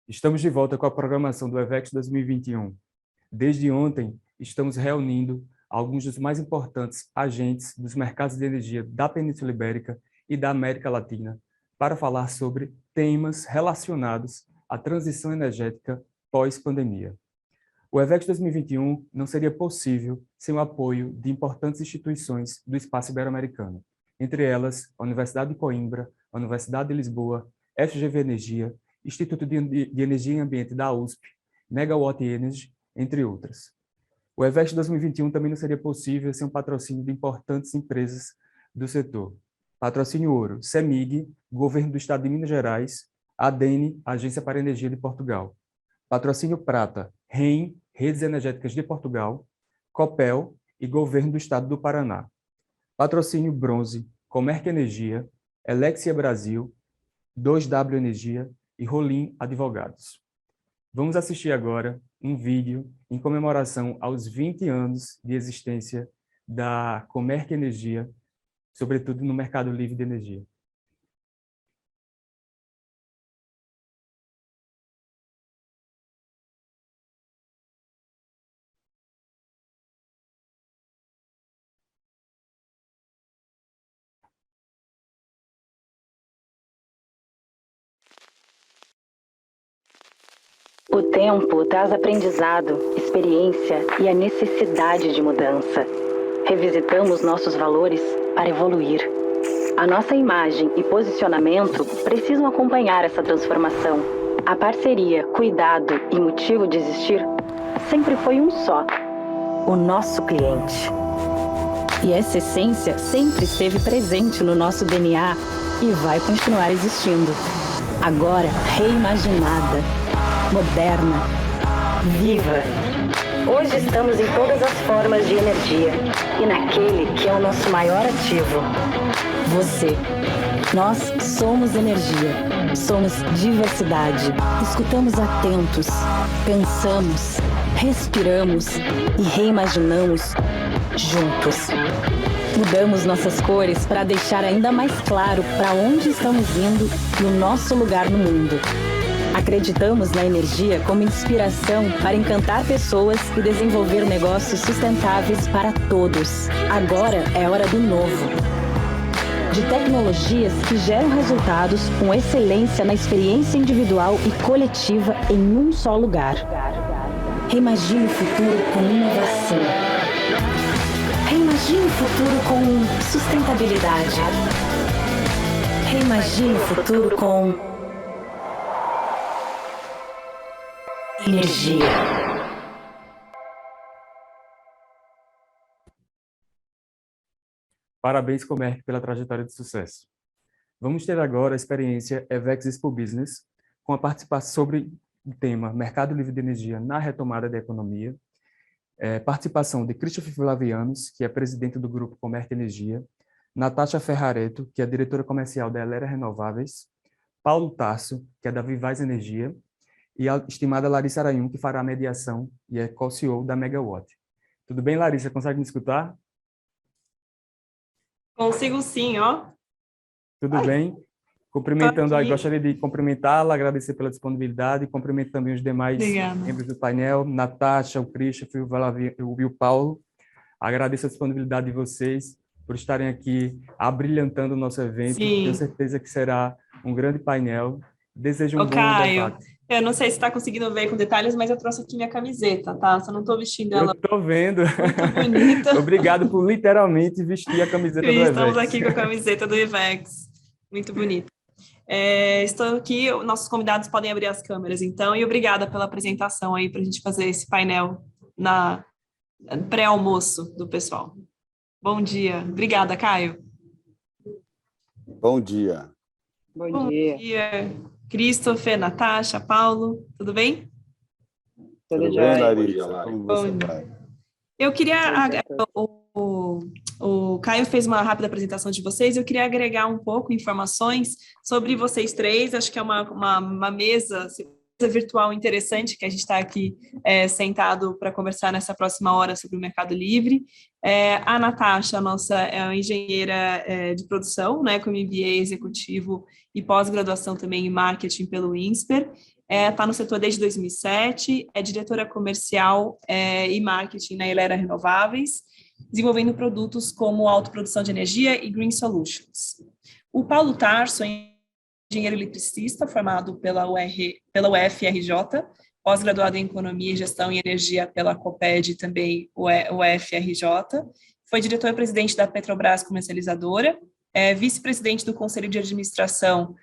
Estamos de volta com a programação do EVEX 2021. Desde ontem, estamos reunindo alguns dos mais importantes agentes dos mercados de energia da Península Ibérica e da América Latina para falar sobre temas relacionados à transição energética pós-pandemia. O EVEX 2021 não seria possível sem o apoio de importantes instituições do espaço ibero-americano, entre elas a Universidade de Coimbra, a Universidade de Lisboa, FGV Energia, Instituto de Energia e Ambiente da USP, Megawatt Energy, entre outras. O EVEX 2021 também não seria possível sem o patrocínio de importantes empresas do setor. Patrocínio ouro, CEMIG, Governo do Estado de Minas Gerais, ADENE, Agência para a Energia de Portugal. Patrocínio prata, REN, Redes Energéticas de Portugal, Copel e Governo do Estado do Paraná. Patrocínio bronze, Comerc Energia, Elexia Brasil, 2W Energia e Rolim Advogados. Vamos assistir agora um vídeo em comemoração aos 20 anos de existência da Comerc Energia, sobretudo no mercado livre de energia. O tempo traz aprendizado, experiência e a necessidade de mudança. Revisitamos nossos valores para evoluir. A nossa imagem e posicionamento precisam acompanhar essa transformação. A parceria, cuidado e motivo de existir sempre foi um só: o nosso cliente. E essa essência sempre esteve presente no nosso DNA e vai continuar existindo. Agora reimaginada, moderna, viva. Hoje estamos em todas as formas de energia e naquele que é o nosso maior ativo: você. Nós somos energia, somos diversidade. Escutamos atentos, pensamos, respiramos e reimaginamos juntos. Mudamos nossas cores para deixar ainda mais claro para onde estamos indo e o nosso lugar no mundo. Acreditamos na energia como inspiração para encantar pessoas e desenvolver negócios sustentáveis para todos. Agora é hora do novo. De tecnologias que geram resultados com excelência na experiência individual e coletiva em um só lugar. Reimagine o futuro com inovação. Reimagine o futuro com sustentabilidade. Reimagine o futuro com energia. Parabéns, Comerc, pela trajetória de sucesso. Vamos ter agora a experiência EVEX Expo Business, com a participação sobre o tema Mercado Livre de Energia na retomada da economia, participação de Christopher Flavianos, que é presidente do grupo Comerc Energia, Natasha Ferrareto, que é diretora comercial da Elera Renováveis, Paulo Tarso, que é da Vivaz Energia, e a estimada Larissa Arayun, que fará a mediação e é co-CEO da Megawatt. Tudo bem, Larissa? Consegue me escutar? Consigo sim, ó. Tudo bem? Gostaria de cumprimentá-la, agradecer pela disponibilidade, e cumprimento também os demais membros do painel, Natasha, o Christopher, o Paulo. Agradeço a disponibilidade de vocês por estarem aqui abrilhantando o nosso evento. Sim. Tenho certeza que será um grande painel. Desejo um bom Caio, debate. eu não sei se está conseguindo ver com detalhes, mas eu trouxe aqui minha camiseta, tá? Só não estou vestindo ela. Eu estou vendo. Muito bonita. Obrigado por literalmente vestir a camiseta do EVEX. Estamos aqui com a camiseta do EVEX. Muito bonita. Estou aqui, nossos convidados podem abrir as câmeras, então, e obrigada pela apresentação aí para a gente fazer esse painel na pré-almoço do pessoal. Bom dia. Obrigada, Caio. Bom dia. Bom dia. Christopher, Natasha, Paulo, tudo bem? Tudo bem, Larissa? Como você vai? Eu queria... O Caio fez uma rápida apresentação de vocês, eu queria agregar um pouco informações sobre vocês três. Acho que é uma mesa, se virtual interessante que a gente está aqui sentado para conversar nessa próxima hora sobre o Mercado Livre. A Natasha, nossa engenheira de produção, né, com MBA executivo e pós-graduação também em marketing pelo INSPER, está no setor desde 2007, é diretora comercial e marketing na Elera Renováveis, desenvolvendo produtos como autoprodução de energia e Green Solutions. O Paulo Tarso é engenheiro eletricista, formado pela UFRJ, pós-graduado em Economia e Gestão em Energia pela COPED, também UFRJ, foi diretor-presidente da Petrobras Comercializadora, vice-presidente do Conselho de Administração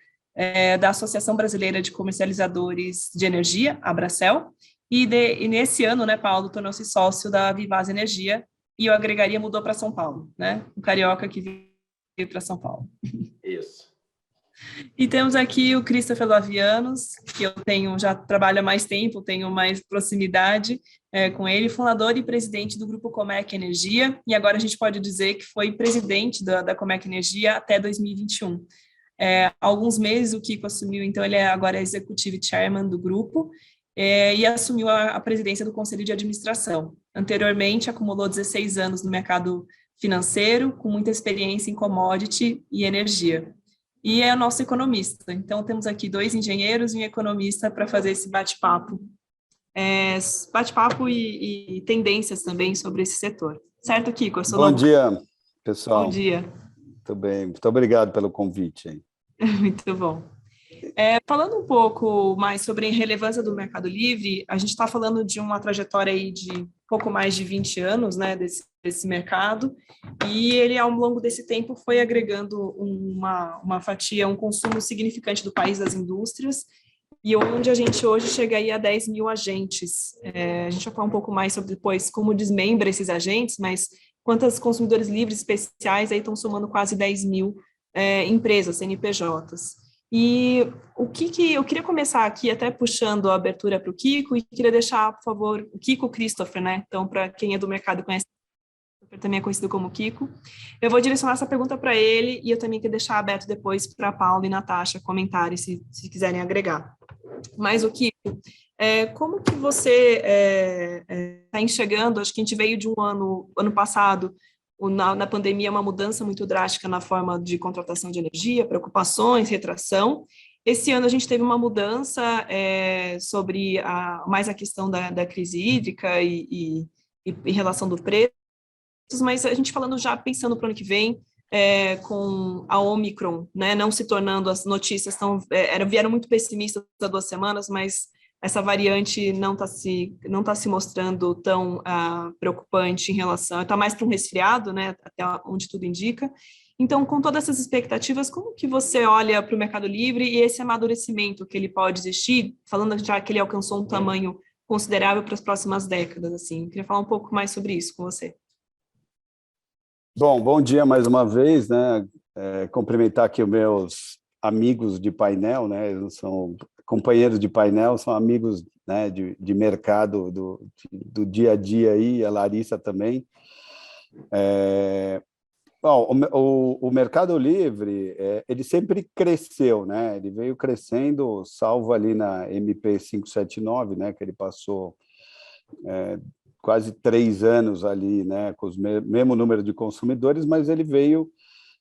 da Associação Brasileira de Comercializadores de Energia, Abracel, e nesse ano, né, Paulo tornou-se sócio da Vivaz Energia, e o Agregaria mudou para São Paulo, né? Um carioca que veio para São Paulo. Isso. E temos aqui o Christopher Lavianos, que eu já trabalho há mais tempo, tenho mais proximidade com ele, fundador e presidente do Grupo Comec Energia, e agora a gente pode dizer que foi presidente da Comec Energia até 2021. Há alguns meses o Kiko assumiu, então ele agora é Executive Chairman do grupo, e assumiu a presidência do Conselho de Administração. Anteriormente, acumulou 16 anos no mercado financeiro, com muita experiência em commodity e energia. E é o nosso economista. Então, temos aqui 2 engenheiros e um economista para fazer esse bate-papo. Bate-papo e tendências também sobre esse setor. Certo, Kiko? Bom dia, pessoal. Bom dia. Muito bem, muito obrigado pelo convite. Muito bom. Falando um pouco mais sobre a relevância do Mercado Livre, a gente está falando de uma trajetória aí de pouco mais de 20 anos, né, desse mercado, e ele, ao longo desse tempo, foi agregando uma fatia, um consumo significante do país, das indústrias, e onde a gente hoje chega aí a 10 mil agentes. A gente vai falar um pouco mais sobre depois como desmembra esses agentes, mas quantos consumidores livres especiais aí estão somando quase 10 mil empresas, CNPJs. E o que eu queria começar aqui, até puxando a abertura para o Kiko, e queria deixar, por favor, o Kiko Christopher, né? Então, para quem é do mercado conhece, também é conhecido como Kiko. Eu vou direcionar essa pergunta para ele, e eu também quero deixar aberto depois para a Paula e Natasha comentarem, se quiserem agregar. Mas o Kiko, como que você está enxergando? Acho que a gente veio de um ano passado, na pandemia, uma mudança muito drástica na forma de contratação de energia, preocupações, retração. Esse ano a gente teve uma mudança sobre mais a questão da crise hídrica e relação do preço, mas a gente falando já pensando para o ano que vem, com a Omicron, né, não se tornando, as notícias vieram muito pessimistas há 2 semanas, mas essa variante não está se mostrando tão preocupante em relação, está mais para um resfriado, né, até onde tudo indica. Então, com todas essas expectativas, como que você olha para o Mercado Livre e esse amadurecimento que ele pode existir, falando já que ele alcançou um tamanho considerável para as próximas décadas, assim? Eu queria falar um pouco mais sobre isso com você. Bom dia mais uma vez, né? Cumprimentar aqui os meus amigos de painel, né? Eles são companheiros de painel, são amigos, né, de mercado do dia a dia aí, a Larissa também. Bom, o Mercado Livre, ele sempre cresceu, né? Ele veio crescendo, salvo ali na MP 579, né? Que ele passou quase 3 anos ali, né? Com o mesmo número de consumidores, mas ele veio,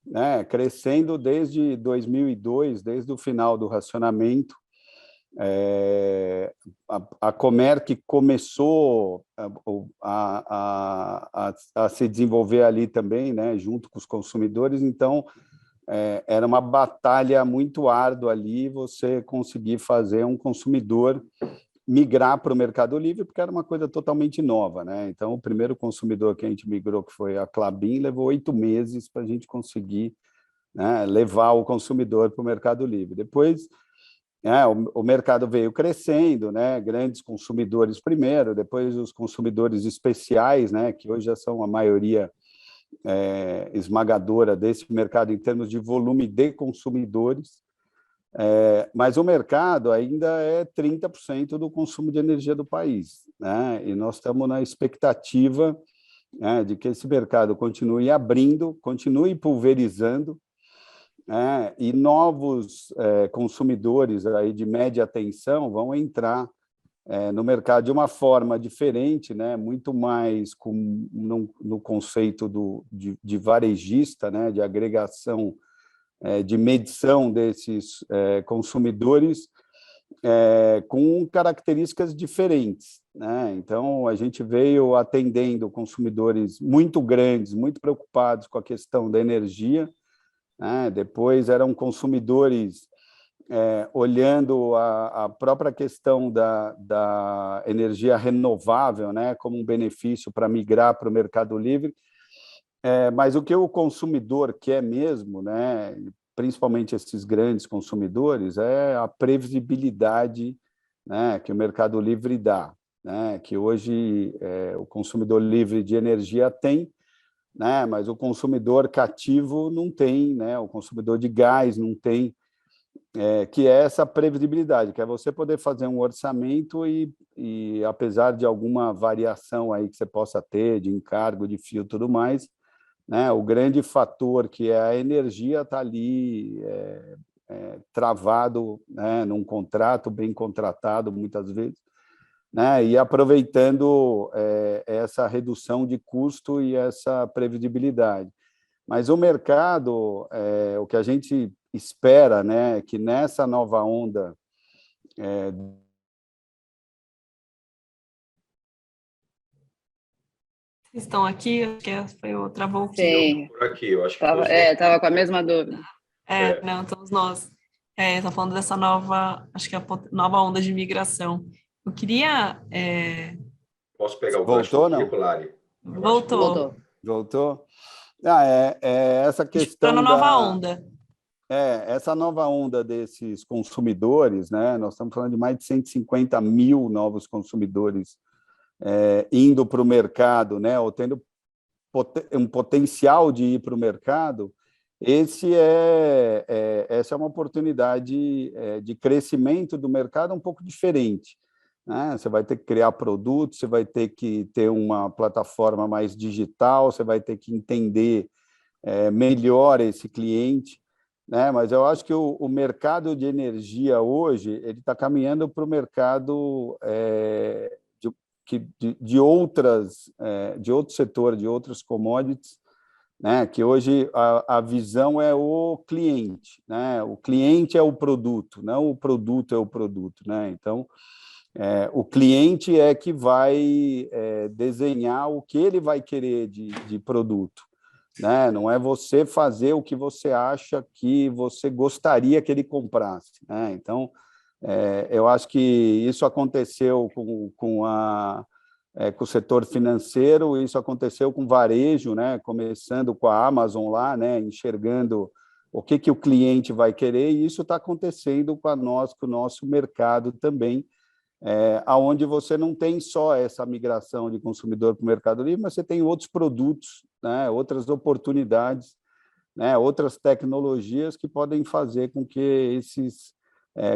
né, crescendo desde 2002, desde o final do racionamento. A Comerc começou a se desenvolver ali também, né, junto com os consumidores, então era uma batalha muito árdua ali você conseguir fazer um consumidor migrar para o Mercado Livre, porque era uma coisa totalmente nova, né? Então, o primeiro consumidor que a gente migrou, que foi a Klabin, levou 8 meses para a gente conseguir, né, levar o consumidor para o Mercado Livre. Depois, o mercado veio crescendo, né? Grandes consumidores primeiro, depois os consumidores especiais, né? Que hoje já são a maioria esmagadora desse mercado em termos de volume de consumidores, mas o mercado ainda é 30% do consumo de energia do país, né? E nós estamos na expectativa, né, de que esse mercado continue abrindo, continue pulverizando, e novos consumidores aí de média tensão vão entrar no mercado de uma forma diferente, né, muito mais no conceito de varejista, né, de agregação, de medição desses consumidores, com características diferentes, né? Então, a gente veio atendendo consumidores muito grandes, muito preocupados com a questão da energia, né? Depois eram consumidores olhando a própria questão da energia renovável, né, como um benefício para migrar para o Mercado Livre, mas o que o consumidor quer mesmo, né, principalmente esses grandes consumidores, é a previsibilidade, né, que o Mercado Livre dá, né, que hoje o consumidor livre de energia tem, né, mas o consumidor cativo não tem, né, o consumidor de gás não tem, que é essa previsibilidade, que é você poder fazer um orçamento e apesar de alguma variação aí que você possa ter, de encargo, de fio e tudo mais, né, o grande fator que é a energia está ali travado, né, num contrato, bem contratado muitas vezes, né, e aproveitando essa redução de custo e essa previsibilidade. Mas o mercado, o que a gente espera, né, que nessa nova onda Estão aqui, acho que foi outra volta. Sim. Por aqui, eu acho que Estava com a mesma dúvida. Não, estamos nós. Está falando dessa nova, acho que é a nova onda de migração. Eu queria... Posso pegar o Voltou, gancho não? Lari? Voltou? Essa questão na nova onda. Essa nova onda desses consumidores, né? Nós estamos falando de mais de 150 mil novos consumidores indo para o mercado, né? Ou tendo um potencial de ir para o mercado. Essa é uma oportunidade de crescimento do mercado um pouco diferente, né? Você vai ter que criar produtos, você vai ter que ter uma plataforma mais digital, você vai ter que entender melhor esse cliente, né? Mas eu acho que o mercado de energia hoje ele está caminhando para o mercado de outro setor, de outros commodities, né? Que hoje a visão é o cliente, né? O cliente é o produto, não o produto é o produto, né? Então, o cliente é que vai desenhar o que ele vai querer de produto, né? Não é você fazer o que você acha que você gostaria que ele comprasse, né? Então, eu acho que isso aconteceu com o setor financeiro, isso aconteceu com varejo, né? Começando com a Amazon lá, né? Enxergando o que o cliente vai querer, e isso está acontecendo com o nosso mercado também, onde você não tem só essa migração de consumidor para o Mercado Livre, mas você tem outros produtos, né? Outras oportunidades, né? Outras tecnologias que podem fazer com que esses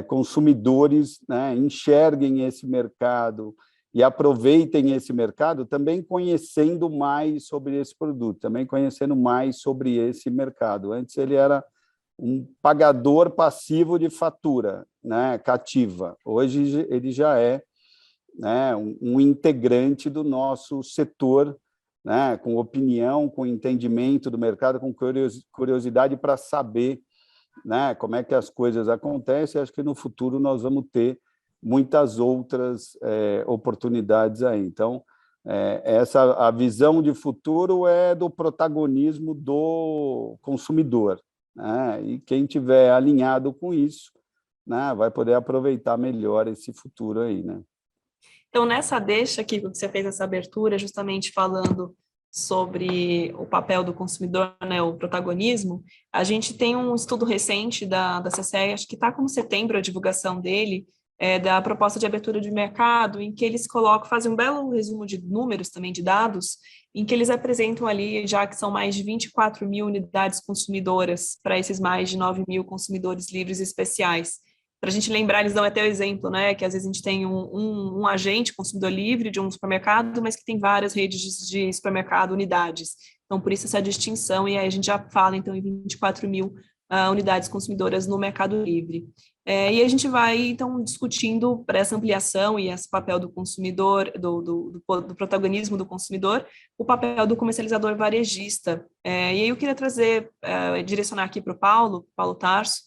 consumidores, né, enxerguem esse mercado e aproveitem esse mercado também conhecendo mais sobre esse produto, também conhecendo mais sobre esse mercado. Antes ele era um pagador passivo de fatura, né, cativa. Hoje ele já é, né, um integrante do nosso setor, né, com opinião, com entendimento do mercado, com curiosidade para saber, né, como é que as coisas acontecem. Acho que no futuro nós vamos ter muitas outras oportunidades aí. Então, a visão de futuro é do protagonismo do consumidor, né? E quem tiver alinhado com isso, né, vai poder aproveitar melhor esse futuro aí, né? Então, nessa deixa aqui, que você fez essa abertura, justamente falando sobre o papel do consumidor, né, o protagonismo, a gente tem um estudo recente da CCE, acho que está como setembro a divulgação dele, da proposta de abertura de mercado, em que eles fazem um belo resumo de números também, de dados, em que eles apresentam ali, já que são mais de 24 mil unidades consumidoras para esses mais de 9 mil consumidores livres especiais. Para a gente lembrar, eles dão até o exemplo, né, que às vezes a gente tem um agente consumidor livre de um supermercado, mas que tem várias redes de supermercado, unidades. Então, por isso essa distinção, e aí a gente já fala, então, em 24 mil unidades consumidoras no Mercado Livre. E a gente vai, então, discutindo para essa ampliação e esse papel do consumidor, do protagonismo do consumidor, o papel do comercializador varejista. E aí eu queria direcionar aqui para o Paulo Tarso,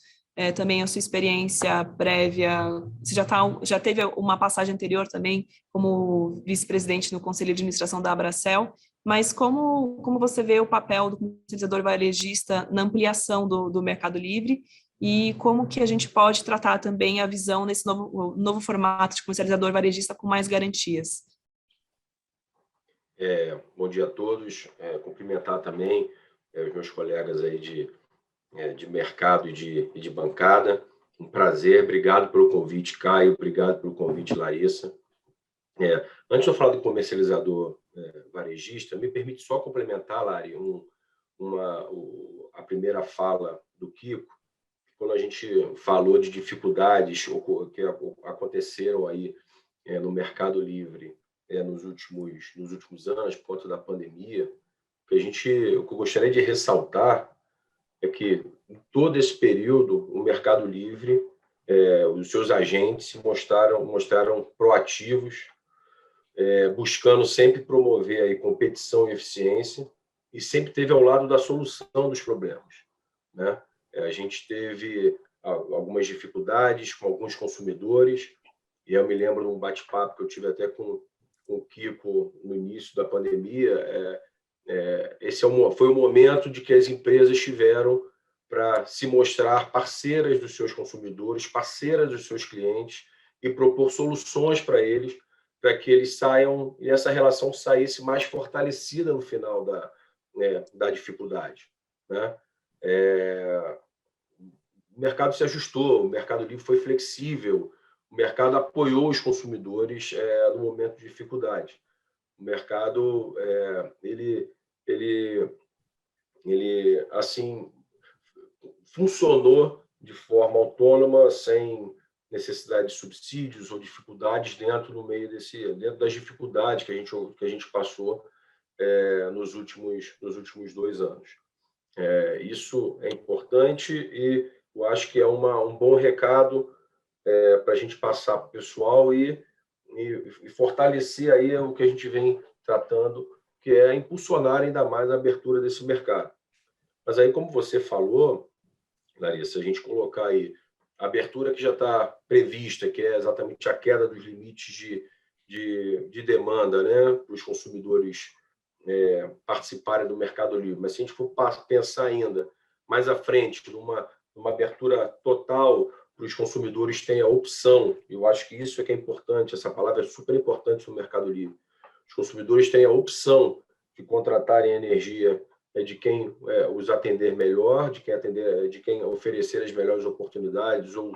também a sua experiência prévia. Você já teve uma passagem anterior também como vice-presidente no Conselho de Administração da Abracel, mas como você vê o papel do comercializador varejista na ampliação do Mercado Livre e como que a gente pode tratar também a visão nesse novo formato de comercializador varejista com mais garantias? Bom dia a todos. Cumprimentar também os meus colegas aí de mercado e de bancada. Um prazer. Obrigado pelo convite, Caio. Obrigado pelo convite, Larissa. Antes de eu falar do comercializador varejista, me permite só complementar, Lari, a primeira fala do Kiko, quando a gente falou de dificuldades que aconteceram aí no Mercado Livre nos últimos anos, por conta da pandemia. O que eu gostaria de ressaltar é que, em todo esse período, o Mercado Livre, os seus agentes se mostraram proativos, buscando sempre promover aí competição e eficiência, e sempre esteve ao lado da solução dos problemas, né? A gente teve algumas dificuldades com alguns consumidores, e eu me lembro de um bate-papo que eu tive até com o Kiko no início da pandemia. Esse foi o momento de que as empresas tiveram para se mostrar parceiras dos seus consumidores, parceiras dos seus clientes, e propor soluções para eles, para que eles saiam, e essa relação saísse mais fortalecida no final da dificuldade, né? O mercado se ajustou, o Mercado Livre foi flexível, o mercado apoiou os consumidores no momento de dificuldade. O mercado ele assim funcionou de forma autônoma, sem necessidade de subsídios ou dificuldades dentro das dificuldades que a gente passou nos últimos 2 anos. Isso é importante e eu acho que é um bom recado para a gente passar para o pessoal e fortalecer aí o que a gente vem tratando, que é impulsionar ainda mais a abertura desse mercado. Mas aí, como você falou, Larissa, a gente colocar aí a abertura que já está prevista, que é exatamente a queda dos limites de demanda, né, para os consumidores participarem do Mercado Livre. Mas se a gente for pensar ainda mais à frente, numa abertura total para os consumidores terem a opção, eu acho que isso é que é importante, essa palavra é super importante no Mercado Livre. Os consumidores têm a opção de contratarem energia de quem os atender melhor, de quem oferecer as melhores oportunidades ou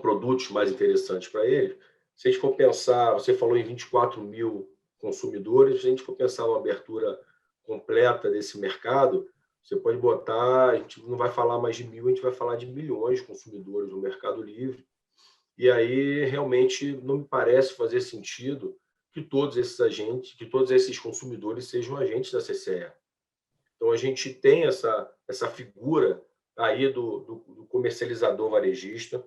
produtos mais interessantes para eles. Se a gente for pensar, você falou em 24 mil consumidores, se a gente for pensar uma abertura completa desse mercado, você pode botar, a gente não vai falar mais de 1.000, a gente vai falar de milhões de consumidores no Mercado Livre. E aí, realmente, não me parece fazer sentido que todos esses consumidores sejam agentes da CCE. Então, a gente tem essa figura aí do comercializador varejista,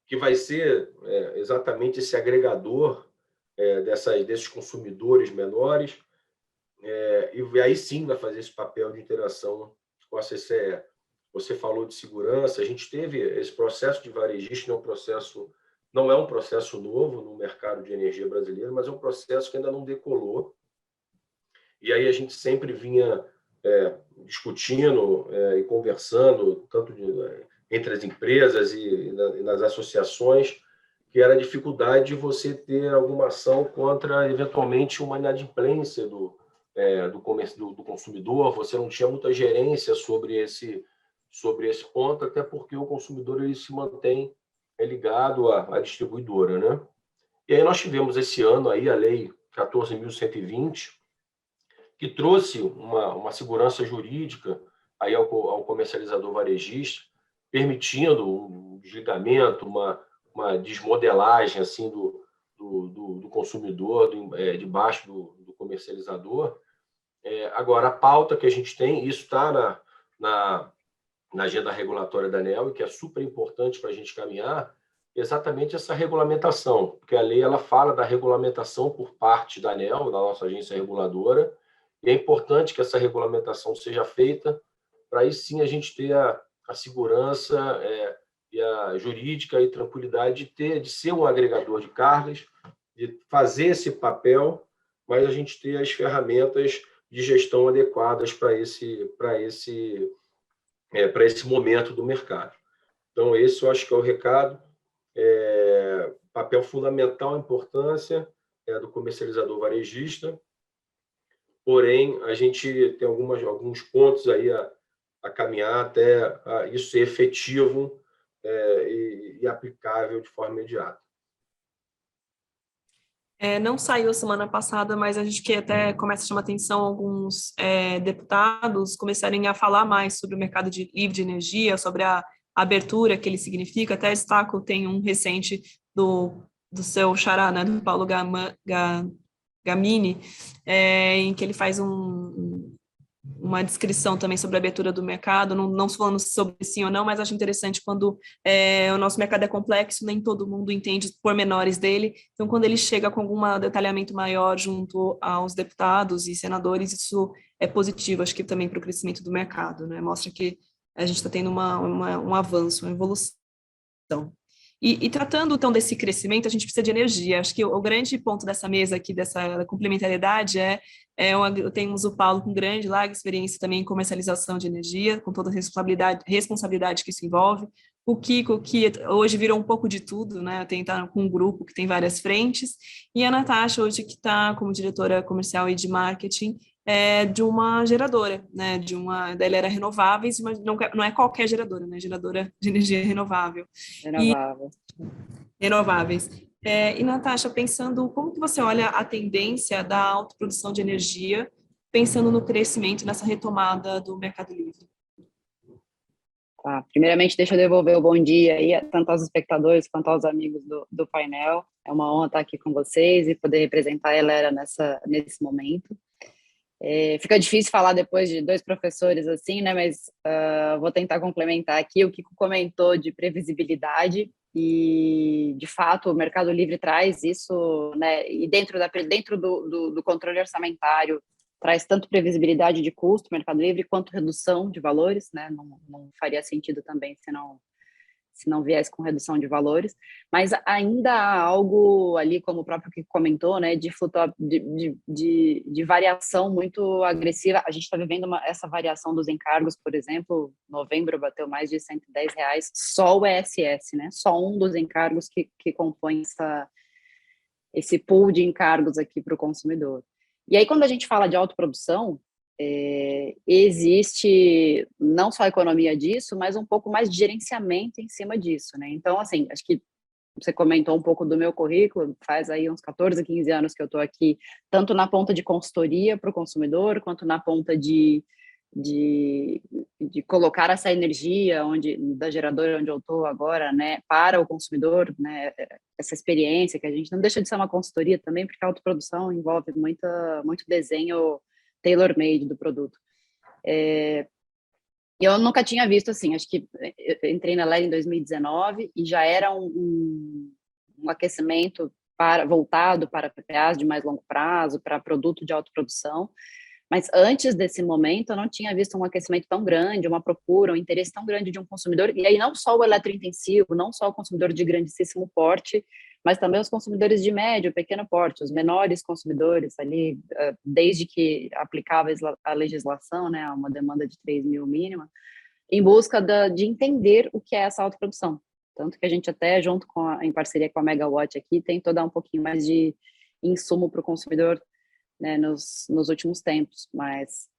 que vai ser exatamente esse agregador desses consumidores menores, e aí sim vai fazer esse papel de interação com a CCE. Você falou de segurança, a gente teve esse processo de varejista, não é um processo novo no mercado de energia brasileiro, mas é um processo que ainda não decolou. E aí a gente sempre vinha discutindo e conversando, tanto entre as empresas e nas associações, que era a dificuldade de você ter alguma ação contra, eventualmente, uma inadimplência do consumidor. Você não tinha muita gerência sobre esse ponto, até porque o consumidor ele se mantém ligado à distribuidora, né? E aí nós tivemos esse ano aí a Lei 14.120, que trouxe uma segurança jurídica aí ao comercializador varejista, permitindo um desligamento, uma desmodelagem assim do consumidor debaixo do comercializador. Agora, a pauta que a gente tem, isso está na agenda regulatória da ANEEL, e que é super importante para a gente caminhar, exatamente essa regulamentação, porque a lei ela fala da regulamentação por parte da ANEEL, da nossa agência reguladora, e é importante que essa regulamentação seja feita, para aí sim a gente ter a segurança e a jurídica e tranquilidade de ser um agregador de cargas, de fazer esse papel, mas a gente ter as ferramentas de gestão adequadas para esse momento do mercado. Então, esse eu acho que é o recado. Papel fundamental, importância do comercializador varejista, porém, a gente tem alguns pontos aí a caminhar até isso ser efetivo e aplicável de forma imediata. Não saiu semana passada, mas a gente que até começa a chamar atenção alguns deputados começarem a falar mais sobre o mercado livre de energia, sobre a abertura que ele significa. Até destaco, tem um recente do seu xará, né, do Paulo Gamini, em que ele faz uma descrição também sobre a abertura do mercado, não falando sobre sim ou não, mas acho interessante quando o nosso mercado é complexo, nem todo mundo entende os pormenores dele, então quando ele chega com algum detalhamento maior junto aos deputados e senadores, isso é positivo, acho que também para o crescimento do mercado, né? Mostra que a gente está tendo um avanço, uma evolução. E tratando, então, desse crescimento, a gente precisa de energia. Acho que o grande ponto dessa mesa aqui, dessa complementariedade, temos o Paulo com grande, larga experiência também em comercialização de energia, com toda a responsabilidade que isso envolve. O Kiko, que hoje virou um pouco de tudo, né? Tem estar com um grupo que tem várias frentes. E a Natasha, hoje, que está como diretora comercial e de marketing de uma geradora, né? Da Elera Renováveis, mas não é qualquer geradora, né? Geradora de energia renovável. Renováveis. E, Natasha, pensando, como que você olha a tendência da autoprodução de energia, pensando no crescimento, nessa retomada do Mercado Livre? Tá. Primeiramente, deixa eu devolver o bom dia aí, tanto aos espectadores quanto aos amigos do painel. É uma honra estar aqui com vocês e poder representar a Elera nesse momento. Fica difícil falar depois de dois professores assim, né? Mas vou tentar complementar aqui. O Kiko comentou de previsibilidade e, de fato, o Mercado Livre traz isso, né? E dentro do controle orçamentário traz tanto previsibilidade de custo, Mercado Livre, quanto redução de valores, né? Não faria sentido também se não viesse com redução de valores, mas ainda há algo ali, como o próprio que comentou, né, de variação muito agressiva. A gente está vivendo essa variação dos encargos, por exemplo, novembro bateu mais de R$110, só o ESS, né, só um dos encargos que compõe esse pool de encargos aqui para o consumidor. E aí, quando a gente fala de autoprodução, existe não só a economia disso, mas um pouco mais de gerenciamento em cima disso, né? Então, assim, acho que você comentou um pouco do meu currículo, faz aí uns 14, 15 anos que eu estou aqui, tanto na ponta de consultoria para o consumidor, quanto na ponta de colocar essa energia da geradora onde eu estou agora, né, para o consumidor, né, essa experiência que a gente não deixa de ser uma consultoria também, porque a autoprodução envolve muito desenho tailor-made do produto. Eu nunca tinha visto assim, acho que eu entrei na LER em 2019 e já era um aquecimento voltado para PPAs de mais longo prazo, para produto de autoprodução, mas antes desse momento eu não tinha visto um aquecimento tão grande, uma procura, um interesse tão grande de um consumidor, e aí não só o eletrointensivo, não só o consumidor de grandíssimo porte, mas também os consumidores de médio, pequeno porte, os menores consumidores ali, desde que aplicava a legislação, né, uma demanda de 3 mil mínima, em busca de entender o que é essa autoprodução. Tanto que a gente até, junto em parceria com a Megawatt aqui, tentou dar um pouquinho mais de insumo para o consumidor, né, nos últimos tempos, mas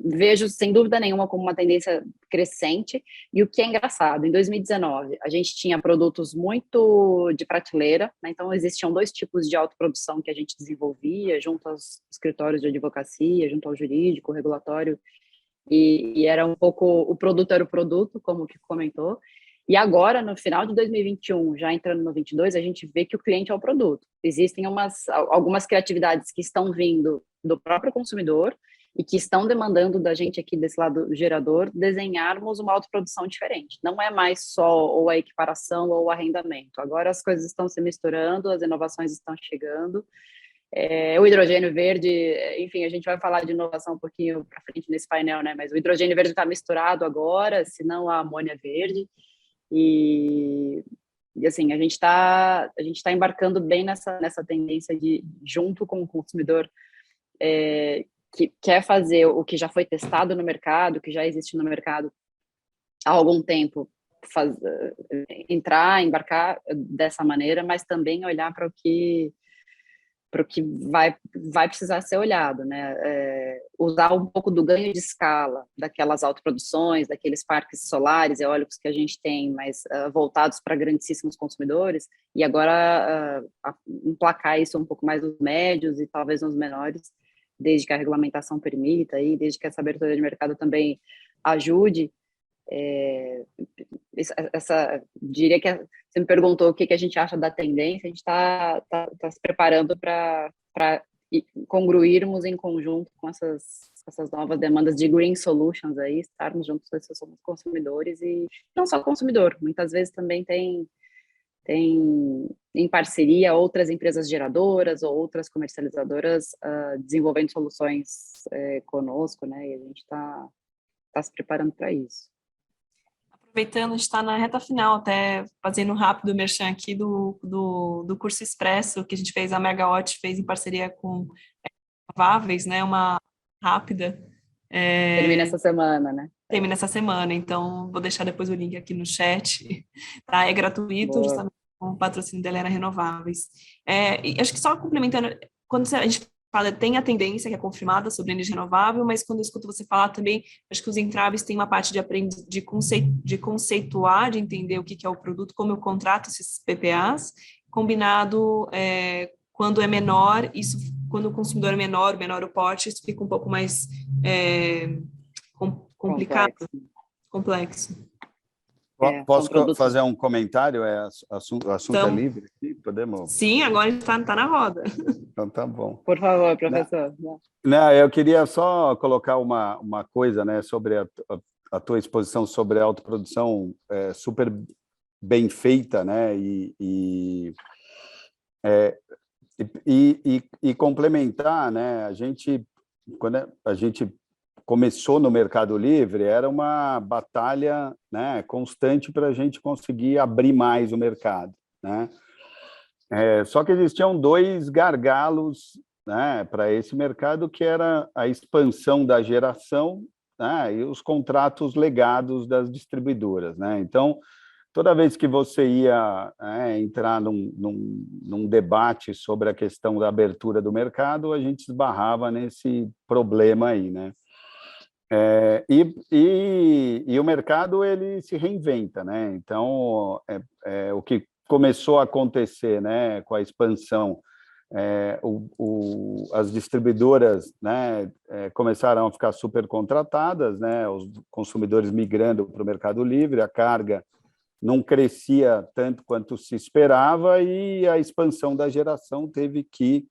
vejo, sem dúvida nenhuma, como uma tendência crescente. E o que é engraçado, em 2019, a gente tinha produtos muito de prateleira, né, então existiam dois tipos de autoprodução que a gente desenvolvia, junto aos escritórios de advocacia, junto ao jurídico, regulatório, e era um pouco, o produto era o produto, como que comentou, E agora, no final de 2021, já entrando no 22, a gente vê que o cliente é o produto. Existem algumas criatividades que estão vindo do próprio consumidor e que estão demandando da gente aqui desse lado gerador desenharmos uma autoprodução diferente. Não é mais só ou a equiparação ou o arrendamento. Agora as coisas estão se misturando, as inovações estão chegando. O hidrogênio verde, enfim, a gente vai falar de inovação um pouquinho para frente nesse painel, né? Mas o hidrogênio verde está misturado agora, se não a amônia verde. E assim, a gente está embarcando bem nessa tendência de, junto com o consumidor, que quer fazer o que já foi testado no mercado, que já existe no mercado há algum tempo, embarcar dessa maneira, mas também olhar para o que vai precisar ser olhado, né? Usar um pouco do ganho de escala daquelas autoproduções, daqueles parques solares e eólicos que a gente tem, mas voltados para grandíssimos consumidores, e agora emplacar isso um pouco mais nos médios e talvez nos menores, desde que a regulamentação permita, e desde que essa abertura de mercado também ajude. Diria que você me perguntou o que a gente acha da tendência, a gente está se preparando para congruirmos em conjunto com essas novas demandas de green solutions aí, estarmos juntos com esses consumidores, e não só consumidor, muitas vezes também tem em parceria outras empresas geradoras ou outras comercializadoras desenvolvendo soluções conosco, né? E a gente está se preparando para isso. Aproveitando, a gente está na reta final, até fazendo um rápido merchan aqui do curso Expresso, que a gente fez, a Megawatt fez em parceria com Renováveis, né? Uma rápida. Termina essa semana, né? Termina essa semana, então vou deixar depois o link aqui no chat, tá? É gratuito, justamente com o patrocínio da Helena Renováveis. E acho que só complementando, quando a gente fala, tem a tendência que é confirmada sobre energia renovável, mas quando eu escuto você falar também, acho que os entraves têm uma parte de conceituar, de entender o que é o produto, como eu contrato esses PPAs, combinado quando é menor, quando o consumidor é menor o porte, isso fica um pouco mais complicado, complexo. Posso fazer um comentário? Assunto então, é livre aqui? Podemos? Sim, agora a gente está na roda. Então tá bom. Por favor, professor. Não, eu queria só colocar uma coisa, né, sobre a tua exposição sobre a autoprodução super bem feita, né, e complementar, né, quando a gente começou no Mercado Livre, era uma batalha, né, constante para a gente conseguir abrir mais o mercado, né? Só que existiam dois gargalos, né, para esse mercado, que era a expansão da geração, né, e os contratos legados das distribuidoras, né? Então, toda vez que você ia entrar num debate sobre a questão da abertura do mercado, a gente esbarrava nesse problema aí, né? E o mercado, ele se reinventa, né? Então, o que começou a acontecer, né, com a expansão, as distribuidoras, né, começaram a ficar super contratadas, né, os consumidores migrando para o Mercado Livre, a carga não crescia tanto quanto se esperava, e a expansão da geração teve que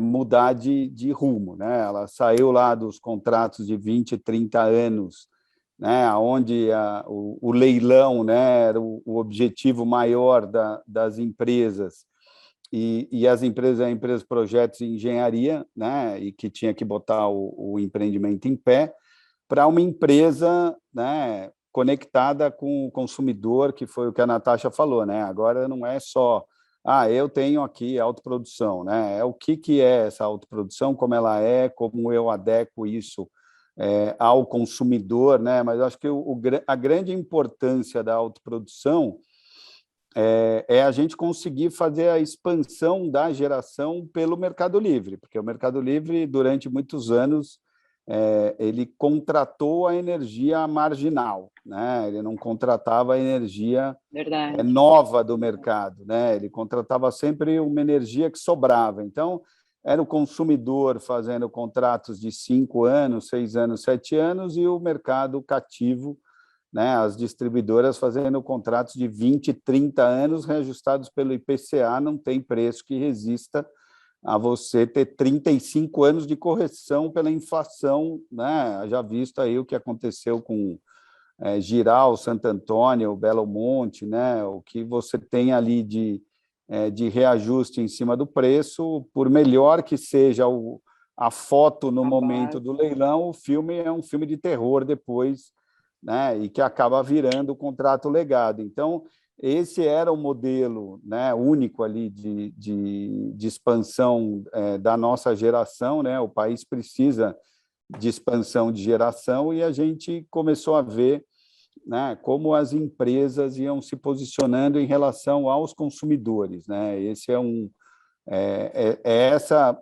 mudar de rumo, né? Ela saiu lá dos contratos de 20, 30 anos, né, onde o leilão, né, era o objetivo maior das empresas, e as empresas projetos de engenharia, né, e que tinha que botar o empreendimento em pé, para uma empresa, né, conectada com o consumidor, que foi o que a Natasha falou, né? Agora não é só eu tenho aqui autoprodução, né? O que é essa autoprodução, como ela como eu adequo isso ao consumidor, né? Mas eu acho que a grande importância da autoprodução é a gente conseguir fazer a expansão da geração pelo Mercado Livre, porque o Mercado Livre, durante muitos anos, ele contratou a energia marginal, né? Ele não contratava a energia nova do mercado, né? Ele contratava sempre uma energia que sobrava. Então, era o consumidor fazendo contratos de 5 anos, 6 anos, 7 anos, e o mercado cativo né, as distribuidoras fazendo contratos de 20, 30 anos reajustados pelo IPCA, não tem preço que resista a você ter 35 anos de correção pela inflação, né? Já visto aí o que aconteceu com Jirau, Santo Antônio, Belo Monte, né? O que você tem ali de reajuste em cima do preço, por melhor que seja a foto no momento do leilão, o filme é um filme de terror depois, né? E que acaba virando o contrato legado. Então, esse era o modelo, né, único ali de expansão da nossa geração, né? O país precisa de expansão de geração e a gente começou a ver, né, como as empresas iam se posicionando em relação aos consumidores, né? Esse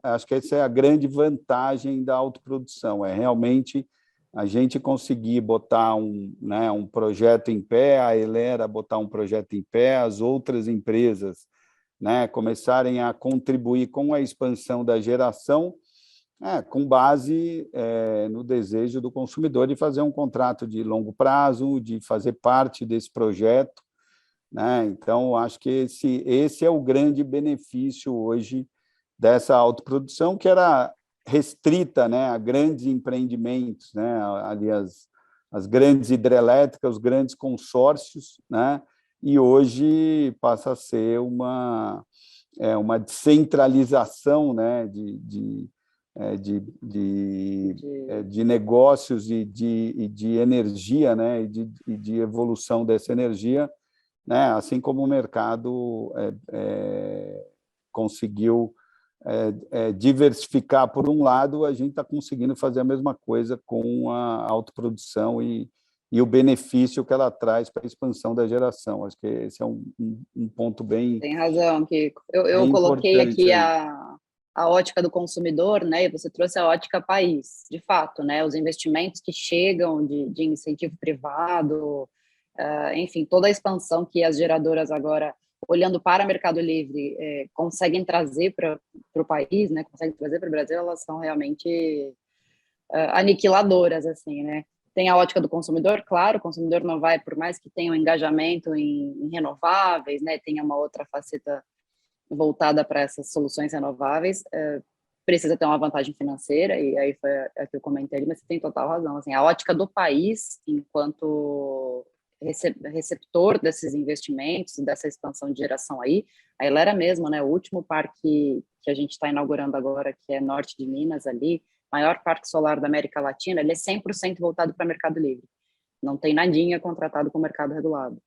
acho que essa é a grande vantagem da autoprodução, é realmente a gente conseguir botar um projeto em pé, a Elera botar um projeto em pé, as outras empresas, né, começarem a contribuir com a expansão da geração, com base no desejo do consumidor de fazer um contrato de longo prazo, de fazer parte desse projeto, né? Então, acho que esse é o grande benefício hoje dessa autoprodução, que era restrita, né, a grandes empreendimentos, né, ali as grandes hidrelétricas, os grandes consórcios, né, e hoje passa a ser uma descentralização, né, de negócios e de energia, né, e de evolução dessa energia, né, assim como o mercado conseguiu diversificar por um lado, a gente está conseguindo fazer a mesma coisa com a autoprodução e o benefício que ela traz para a expansão da geração. Acho que esse é um ponto bem... Tem razão, Kiko. Eu coloquei aqui a ótica do consumidor, né? E você trouxe a ótica país, de fato, né? Os investimentos que chegam de incentivo privado, enfim, toda a expansão que as geradoras agora, olhando para o Mercado Livre, conseguem trazer para o país, né? Conseguem trazer para o Brasil, elas são realmente aniquiladoras, assim, né? Tem a ótica do consumidor, claro, o consumidor não vai, por mais que tenha um engajamento em renováveis, né? Tenha uma outra faceta voltada para essas soluções renováveis, precisa ter uma vantagem financeira, e aí foi a que eu comentei ali, mas você tem total razão. Assim, a ótica do país, enquanto receptor desses investimentos, dessa expansão de geração aí, a Elera mesmo, né, o último parque que a gente está inaugurando agora, que é norte de Minas ali, maior parque solar da América Latina, ele é 100% voltado para Mercado Livre, não tem nadinha contratado com o mercado regulado.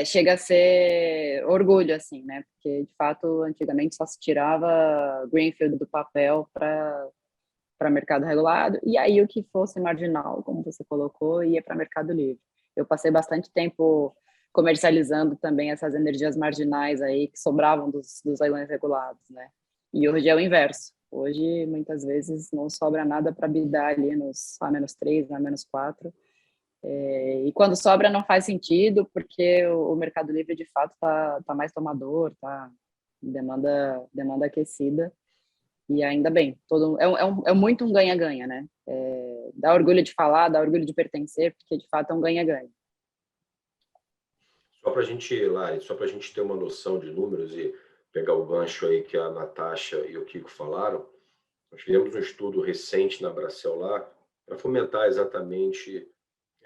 Chega a ser orgulho, assim, né, porque, de fato, antigamente só se tirava greenfield do papel para mercado regulado, e aí o que fosse marginal, como você colocou, ia para mercado livre. Eu passei bastante tempo comercializando também essas energias marginais aí que sobravam dos leilões regulados, né? E hoje é o inverso. Hoje, muitas vezes, não sobra nada para bidar ali nos A-3, A-4, e quando sobra não faz sentido, porque o Mercado Livre, de fato, tá mais tomador, tá demanda aquecida. E ainda bem, é muito um ganha-ganha, né? Dá orgulho de falar, dá orgulho de pertencer, porque de fato é um ganha-ganha. Só para a gente, Lari, só para a gente ter uma noção de números e pegar o gancho aí que a Natasha e o Kiko falaram, nós fizemos um estudo recente na Bracel lá para fomentar exatamente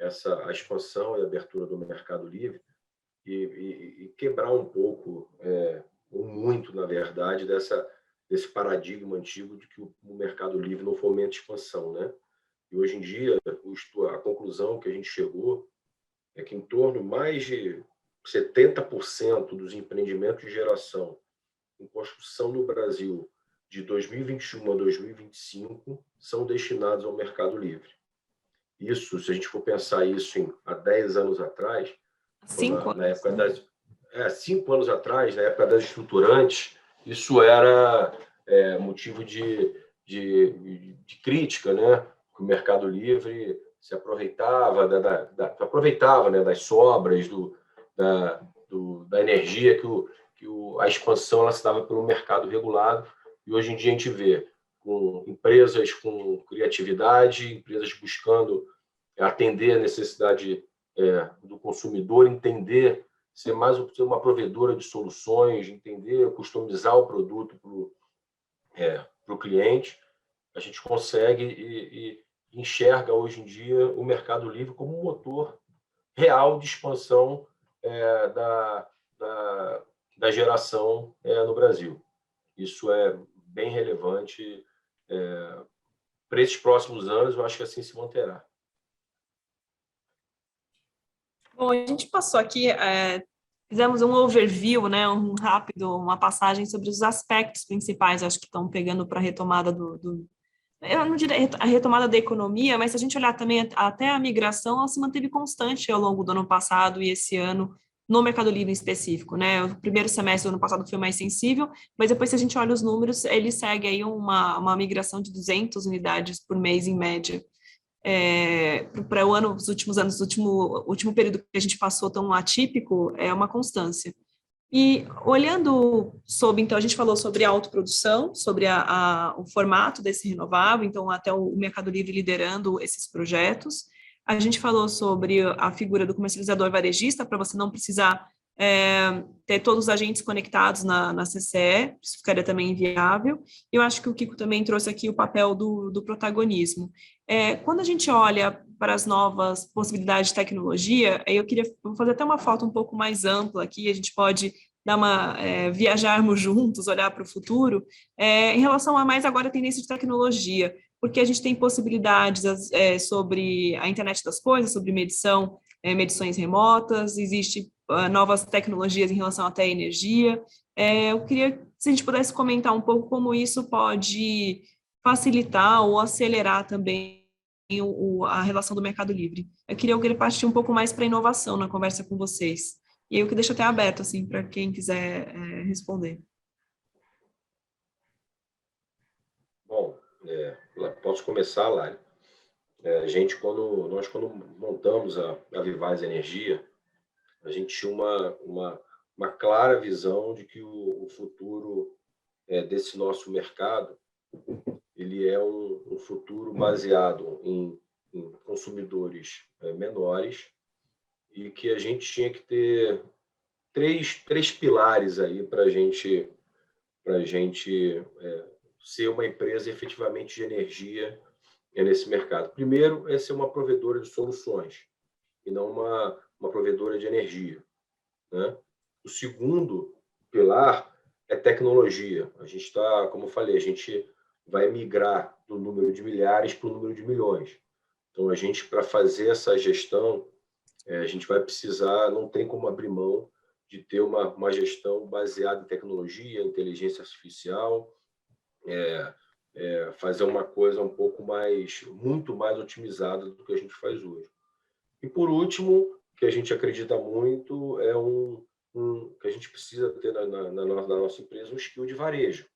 a expansão e a abertura do Mercado Livre e quebrar um pouco, ou muito, na verdade, desse paradigma antigo de que o Mercado Livre não fomenta expansão, né? E hoje em dia, a conclusão que a gente chegou é que em torno de mais de 70% dos empreendimentos de geração em construção no Brasil de 2021 a 2025 são destinados ao Mercado Livre. Isso, se a gente for pensar isso há 10 anos atrás, 5 anos. Na época das 5 anos atrás, na época das estruturantes, isso era motivo de crítica, né? O Mercado Livre se aproveitava né, das sobras da energia que a expansão ela se dava pelo mercado regulado, e hoje em dia a gente vê com empresas com criatividade, empresas buscando atender a necessidade do consumidor, entender, ser ser uma provedora de soluções, entender, customizar o produto para o cliente. A gente consegue e enxerga hoje em dia o Mercado Livre como um motor real de expansão da geração no Brasil. Isso é bem relevante para esses próximos anos, eu acho que assim se manterá. Bom, a gente passou aqui, fizemos um overview, né, uma passagem sobre os aspectos principais, acho que estão pegando para a retomada eu não diria a retomada da economia, mas se a gente olhar também até a migração, ela se manteve constante ao longo do ano passado e esse ano, no Mercado Livre em específico, né? O primeiro semestre do ano passado foi mais sensível, mas depois, se a gente olha os números, ele segue aí uma migração de 200 unidades por mês, em média. Para o ano, os últimos anos, o último período que a gente passou tão atípico, é uma constância. E olhando então, a gente falou sobre a autoprodução, sobre o formato desse renovável, então até o Mercado Livre liderando esses projetos. A gente falou sobre a figura do comercializador varejista, para você não precisar ter todos os agentes conectados na CCE, isso ficaria também inviável. Eu acho que o Kiko também trouxe aqui o papel do protagonismo. Quando a gente olha para as novas possibilidades de tecnologia, vou fazer até uma foto um pouco mais ampla aqui, a gente pode viajarmos juntos, olhar para o futuro, em relação a mais agora a tendência de tecnologia, porque a gente tem possibilidades sobre a internet das coisas, sobre medições remotas, existe novas tecnologias em relação até à energia. Eu queria, se a gente pudesse comentar um pouco como isso pode facilitar ou acelerar também a relação do Mercado Livre. Eu queria partir um pouco mais para a inovação na conversa com vocês. E eu que deixo até aberto, assim, para quem quiser responder. Bom, posso começar, Lari. Nós, quando montamos a Vivaz Energia, a gente tinha uma clara visão de que o futuro desse nosso mercado ele é um futuro baseado em consumidores menores e que a gente tinha que ter três pilares aí para a gente ser uma empresa efetivamente de energia nesse mercado. Primeiro, é ser uma provedora de soluções e não uma provedora de energia, né? O segundo pilar é tecnologia. A gente está, como eu falei, a gente vai migrar do número de milhares para o número de milhões. Então, a gente, para fazer essa gestão, a gente vai precisar, não tem como abrir mão de ter uma gestão baseada em tecnologia, inteligência artificial, fazer uma coisa muito mais otimizada do que a gente faz hoje. E, por último, que a gente acredita muito que a gente precisa ter na nossa empresa um skill de varejo,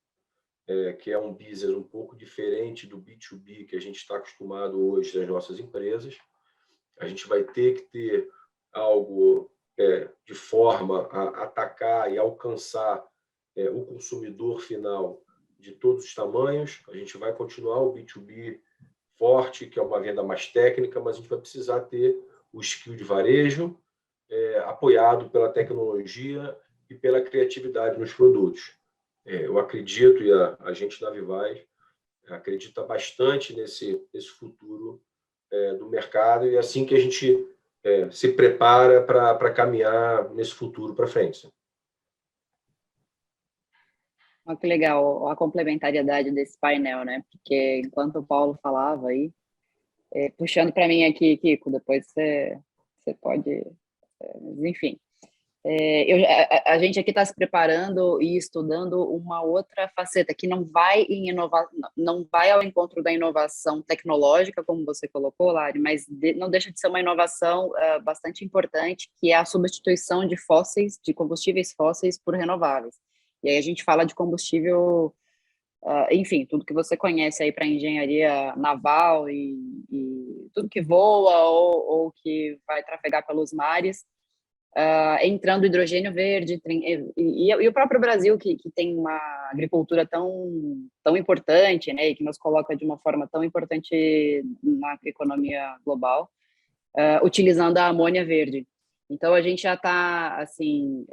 que é um business um pouco diferente do B2B que a gente está acostumado hoje nas nossas empresas. A gente vai ter que ter algo de forma a atacar e alcançar o consumidor final de todos os tamanhos. A gente vai continuar o B2B forte, que é uma venda mais técnica, mas a gente vai precisar ter o skill de varejo apoiado pela tecnologia e pela criatividade nos produtos. Eu acredito, e a gente da Vivaz acredita bastante nesse futuro do mercado, e é assim que a gente se prepara para caminhar nesse futuro para frente. Olha que legal a complementariedade desse painel, né? Porque enquanto o Paulo falava aí, puxando para mim aqui, Kiko, depois você pode... enfim, a gente aqui está se preparando e estudando uma outra faceta que não vai ao encontro da inovação tecnológica, como você colocou, Lari, mas não deixa de ser uma inovação bastante importante, que é a substituição de combustíveis fósseis por renováveis. E aí a gente fala de combustível, enfim, tudo que você conhece aí para engenharia naval e tudo que voa ou que vai trafegar pelos mares. entrando hidrogênio verde, e o próprio Brasil, que tem uma agricultura tão importante, né, e que nos coloca de uma forma tão importante na economia global, utilizando a amônia verde. Então, a gente já está, assim,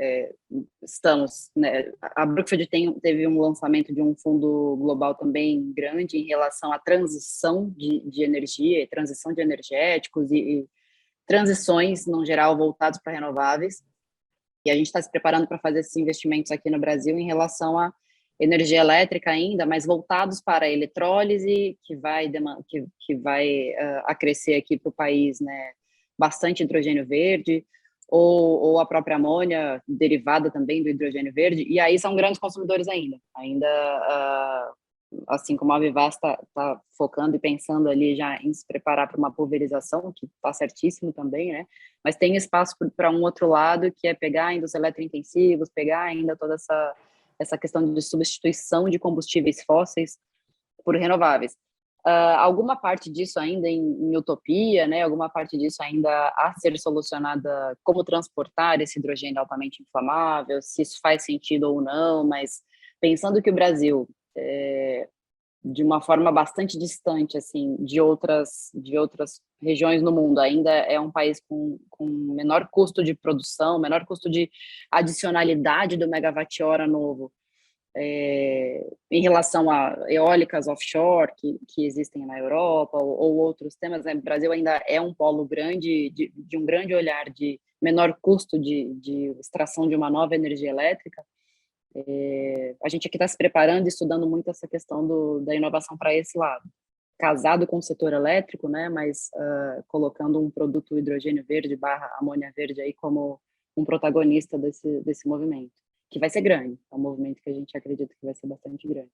estamos, né, a Brookfield teve um lançamento de um fundo global também grande em relação à transição de energia, transição de energéticos e transições, no geral, voltados para renováveis, e a gente está se preparando para fazer esses investimentos aqui no Brasil em relação à energia elétrica ainda, mas voltados para a eletrólise, que vai acrescer aqui para o país, né, bastante hidrogênio verde, ou a própria amônia, derivada também do hidrogênio verde, e aí são grandes consumidores ainda, assim como a Vivaz está focando e pensando ali já em se preparar para uma pulverização, que está certíssimo também, né? Mas tem espaço para um outro lado, que é pegar ainda os eletrointensivos, pegar ainda toda essa questão de substituição de combustíveis fósseis por renováveis. Alguma parte disso ainda em utopia, né? Alguma parte disso ainda a ser solucionada, como transportar esse hidrogênio altamente inflamável, se isso faz sentido ou não, mas pensando que o Brasil de uma forma bastante distante, assim, de outras regiões no mundo, ainda é um país com menor custo de produção, menor custo de adicionalidade do megawatt-hora novo, em relação a eólicas offshore que existem na Europa ou outros temas, né? O Brasil ainda é um polo grande, de um grande olhar de menor custo de extração de uma nova energia elétrica. A gente aqui está se preparando e estudando muito essa questão da inovação para esse lado, casado com o setor elétrico, né, mas colocando um produto hidrogênio verde / amônia verde aí como um protagonista desse movimento, que vai ser grande, é um movimento que a gente acredita que vai ser bastante grande.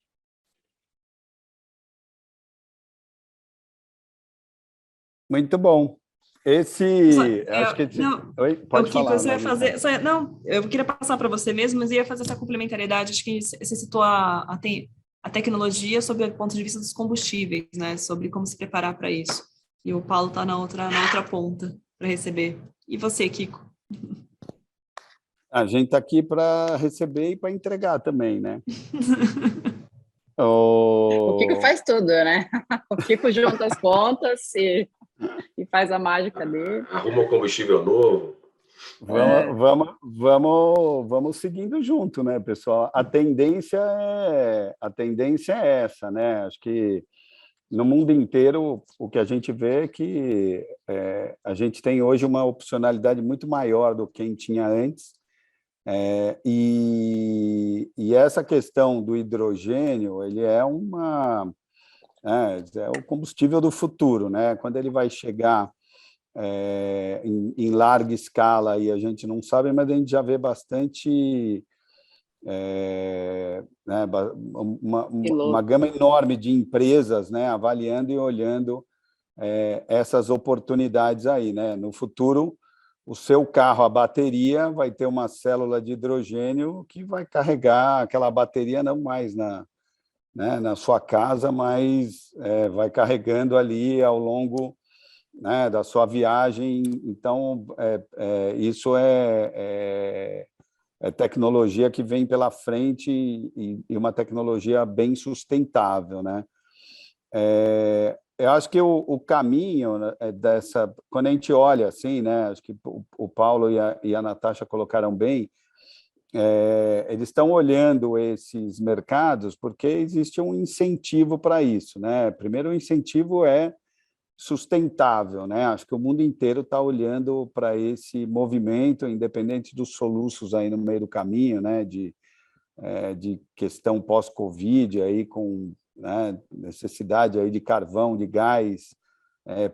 Muito bom. Acho que... Não, Oi, pode falar. Você vai fazer... Não, eu queria passar para você mesmo, mas ia fazer essa complementariedade. Acho que você citou a tecnologia sob o ponto de vista dos combustíveis, né? Sobre como se preparar para isso. E o Paulo está na outra ponta para receber. E você, Kiko? A gente está aqui para receber e para entregar também, né? O Kiko faz tudo, né? O Kiko junta as contas e faz a mágica dele. Arruma combustível novo. Vamos seguindo junto, né, pessoal? A tendência é essa, né? Acho que no mundo inteiro o que a gente vê é que a gente tem hoje uma opcionalidade muito maior do que quem tinha antes. E essa questão do hidrogênio, ele é o combustível do futuro, né? Quando ele vai chegar em larga escala, e a gente não sabe, mas a gente já vê bastante, né, uma gama enorme de empresas, né, avaliando e olhando essas oportunidades aí, né? No futuro, o seu carro, a bateria, vai ter uma célula de hidrogênio que vai carregar aquela bateria não mais na sua casa, mas vai carregando ali ao longo, né, da sua viagem. Então, isso é tecnologia que vem pela frente e uma tecnologia bem sustentável, né? Eu acho que o caminho dessa, quando a gente olha assim, né, acho que o Paulo e a Natasha colocaram bem, eles estão olhando esses mercados porque existe um incentivo para isso, né? Primeiro, o incentivo é sustentável, né? Acho que o mundo inteiro está olhando para esse movimento, independente dos soluços aí no meio do caminho, né? De questão pós-Covid aí com, né, necessidade aí de carvão, de gás,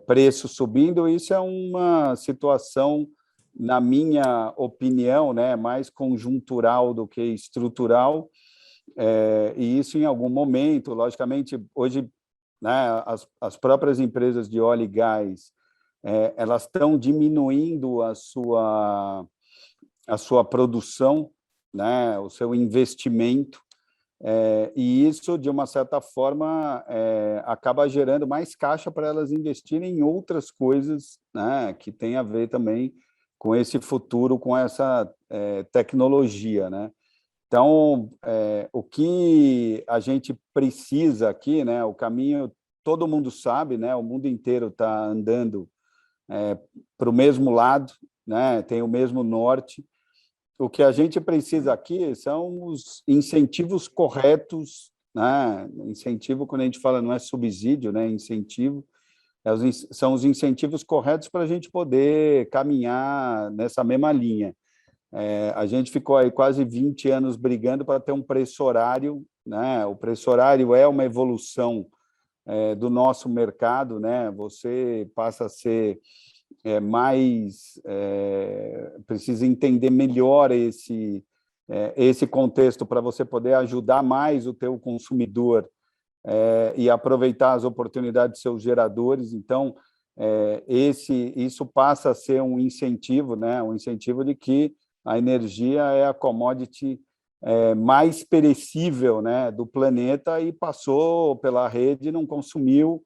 preço subindo. Isso é uma situação, na minha opinião, né, mais conjuntural do que estrutural, e isso em algum momento, logicamente, hoje, né, as próprias empresas de óleo e gás, elas estão diminuindo a sua produção, né, o seu investimento, e isso, de uma certa forma, acaba gerando mais caixa para elas investirem em outras coisas, né, que tem a ver também com esse futuro, com essa tecnologia, né? Então, o que a gente precisa aqui, né? O caminho, todo mundo sabe, né? O mundo inteiro está andando para o mesmo lado, né? Tem o mesmo norte. O que a gente precisa aqui são os incentivos corretos, né? Incentivo, quando a gente fala, não é subsídio, né? Incentivo, são os incentivos corretos para a gente poder caminhar nessa mesma linha. A gente ficou aí quase 20 anos brigando para ter um preço horário, né? O preço horário é uma evolução do nosso mercado, né? Você passa a ser precisa entender melhor esse contexto para você poder ajudar mais o teu consumidor e aproveitar as oportunidades dos seus geradores. Então, isso passa a ser um incentivo, né? Um incentivo de que a energia é a commodity mais perecível, né, do planeta, e passou pela rede, não consumiu,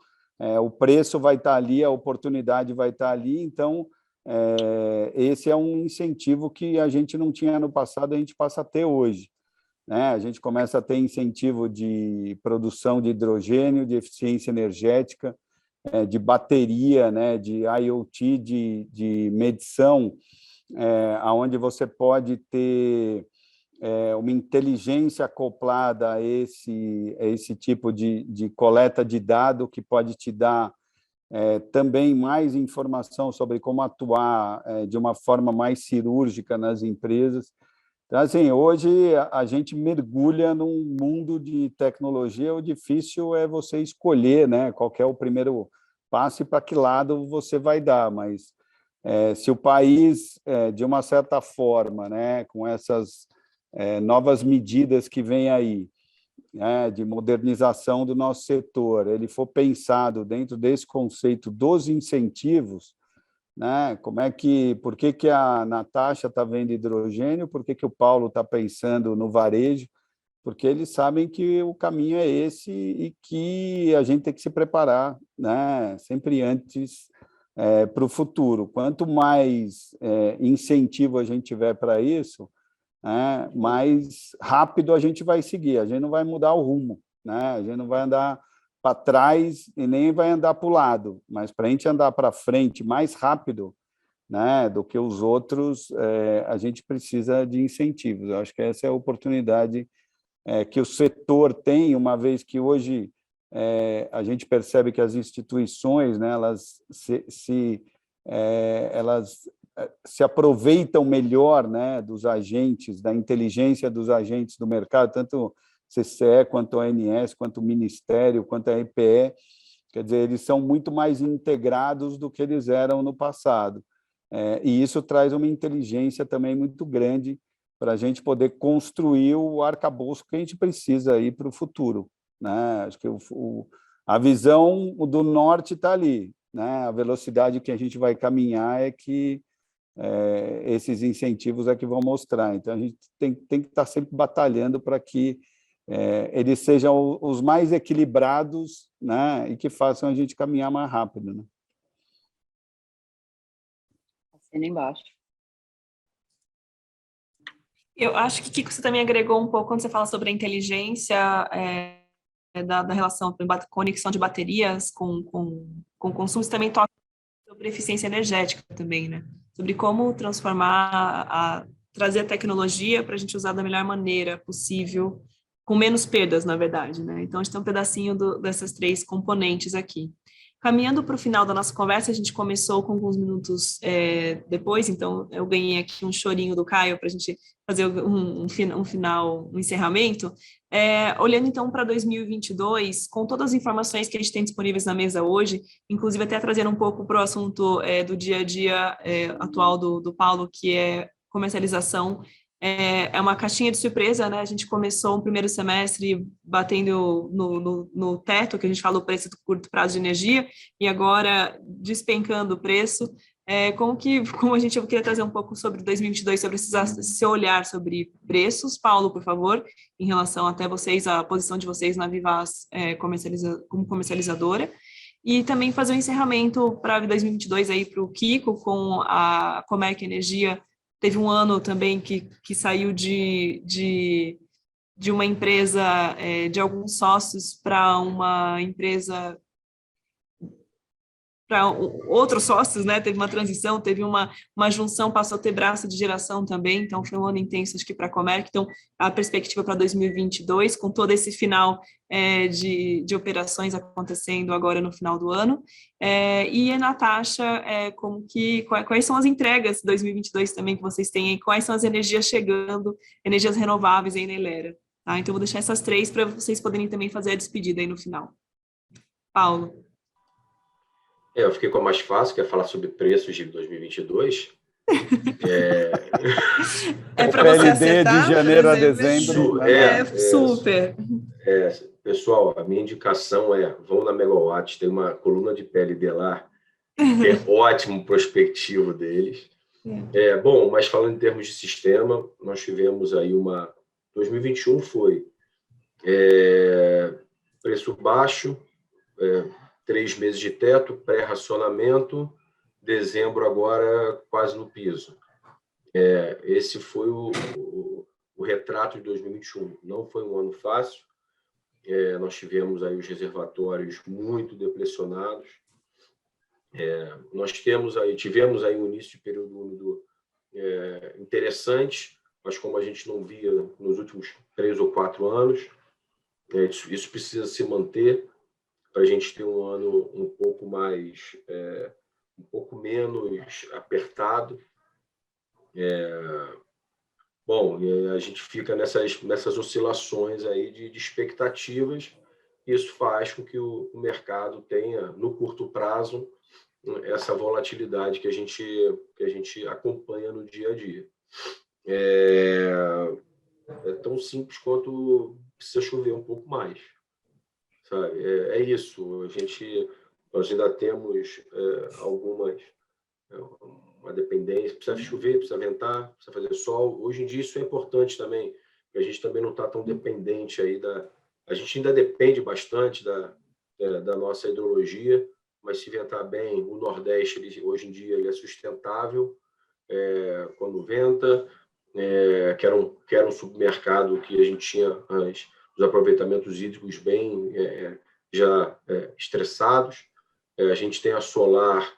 o preço vai estar ali, a oportunidade vai estar ali. Então, esse é um incentivo que a gente não tinha no passado, a gente passa a ter hoje, né? A gente começa a ter incentivo de produção de hidrogênio, de eficiência energética, de bateria, né, de IoT, de medição, onde você pode ter uma inteligência acoplada a esse tipo de coleta de dado, que pode te dar também mais informação sobre como atuar de uma forma mais cirúrgica nas empresas. Então, assim, hoje a gente mergulha num mundo de tecnologia. O difícil é você escolher, né, qual que é o primeiro passo e para que lado você vai dar, mas se o país, de uma certa forma, né, com essas novas medidas que vêm aí, né, de modernização do nosso setor, ele for pensado dentro desse conceito dos incentivos, né, por que a Natasha está vendo hidrogênio, por que o Paulo está pensando no varejo, porque eles sabem que o caminho é esse e que a gente tem que se preparar, né, sempre antes para o futuro. Quanto mais incentivo a gente tiver para isso, mais rápido a gente vai seguir. A gente não vai mudar o rumo, né? A gente não vai andar para trás e nem vai andar para o lado, mas para a gente andar para frente mais rápido, né, do que os outros, a gente precisa de incentivos. Eu acho que essa é a oportunidade que o setor tem, uma vez que hoje a gente percebe que as instituições, né, elas se aproveitam melhor, né, dos agentes, da inteligência dos agentes do mercado, tanto CCE, quanto a ANS, quanto o Ministério, quanto a EPE. Quer dizer, eles são muito mais integrados do que eles eram no passado. E isso traz uma inteligência também muito grande para a gente poder construir o arcabouço que a gente precisa aí para o futuro, né? Acho que a visão do norte está ali, né? A velocidade que a gente vai caminhar é que esses incentivos é que vão mostrar. Então, a gente tem que estar sempre batalhando para que eles sejam os mais equilibrados, né? E que façam a gente caminhar mais rápido, né? Assina embaixo. Eu acho que, Kiko, você também agregou um pouco quando você fala sobre a inteligência da relação com conexão de baterias com consumo, você também toca sobre eficiência energética também, né? Sobre como transformar, trazer a tecnologia para a gente usar da melhor maneira possível, com menos perdas, na verdade, né? Então, a gente tem um pedacinho dessas três componentes aqui. Caminhando para o final da nossa conversa, a gente começou com alguns minutos depois, então eu ganhei aqui um chorinho do Caio para a gente fazer um final, um encerramento. Olhando então para 2022, com todas as informações que a gente tem disponíveis na mesa hoje, inclusive até trazendo um pouco para o assunto do dia a dia atual do Paulo, que é comercialização. É uma caixinha de surpresa, né? A gente começou o primeiro semestre batendo no teto, que a gente fala o preço do curto prazo de energia, e agora despencando o preço. Eu queria trazer um pouco sobre 2022, sobre esse olhar sobre preços. Paulo, por favor, em relação até vocês, a posição de vocês na Vivaz como comercializadora. e também fazer um encerramento para 2022 aí para o Kiko com a Comerc Energia. Teve um ano também que saiu de uma empresa, de alguns sócios para uma empresa, para outros sócios, né? Teve uma transição, teve uma junção, passou a ter braço de geração também, então foi um ano intenso, acho que para a Comerc. Então, a perspectiva para 2022, com todo esse final de operações acontecendo agora no final do ano. E a Natasha, quais são as entregas de 2022 também que vocês têm aí? Quais são as energias chegando, energias renováveis aí na Elera? Tá? Então, vou deixar essas 3 para vocês poderem também fazer a despedida aí no final. Paulo. Eu fiquei com a mais fácil, que é falar sobre preços de 2022. Para você PLD acertar, de janeiro a dezembro. Super. Pessoal, a minha indicação vão na Megawatts, tem uma coluna de PLD lá, que é ótimo prospectivo deles. Bom, mas falando em termos de sistema, nós tivemos aí 2021 foi preço baixo, 3 meses de teto, pré-racionamento, dezembro agora quase no piso. Esse foi o retrato de 2021. Não foi um ano fácil. Nós tivemos aí os reservatórios muito depressionados. Tivemos aí um início de período úmido interessante, mas como a gente não via nos últimos 3 ou 4 anos, isso precisa se manter para a gente ter um ano um pouco menos apertado. Bom, a gente fica nessas oscilações aí de expectativas. Isso faz com que o mercado tenha, no curto prazo, essa volatilidade que a gente acompanha no dia a dia. É tão simples quanto precisa chover um pouco mais. Sabe? Isso. Nós ainda temos uma dependência. Precisa chover, precisa ventar, precisa fazer sol. Hoje em dia isso é importante também, porque a gente também não está tão dependente aí a gente ainda depende bastante da nossa hidrologia, mas se ventar bem, o Nordeste hoje em dia ele é sustentável quando venta, que era um submercado que a gente tinha os aproveitamentos hídricos bem já estressados. A gente tem a solar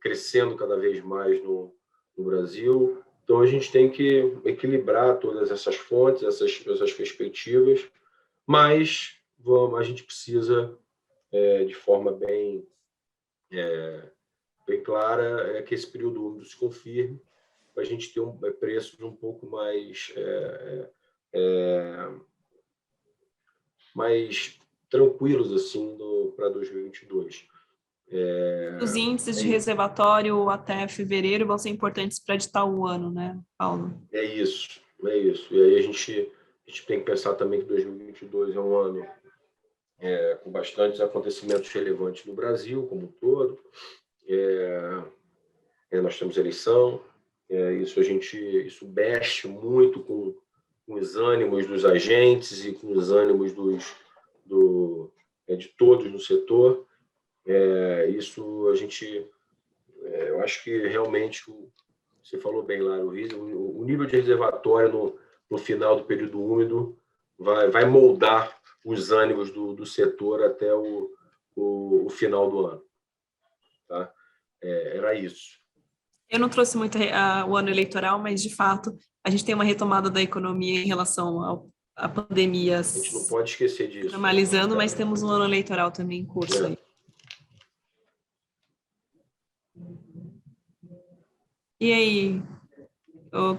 crescendo cada vez mais no Brasil. Então, a gente tem que equilibrar todas essas fontes, essas perspectivas, mas a gente precisa, de forma bem clara, que esse período úmido se confirme, para a gente ter preços um pouco mais tranquilos assim para 2022. Os índices de reservatório até fevereiro vão ser importantes para editar o ano, né, Paulo? É isso. E aí a gente tem que pensar também que 2022 é um ano com bastantes acontecimentos relevantes no Brasil como um todo. Nós temos eleição, isso mexe muito com os ânimos dos agentes e com os ânimos de todos no setor. Eu acho que realmente, você falou bem lá, o nível de reservatório no final do período úmido vai moldar os ânimos do setor até o final do ano. Tá? Era isso. Eu não trouxe muito o ano eleitoral, mas, de fato, a gente tem uma retomada da economia em relação à pandemia. A gente não pode esquecer disso. Normalizando, mas temos um ano eleitoral também em curso aí. E aí,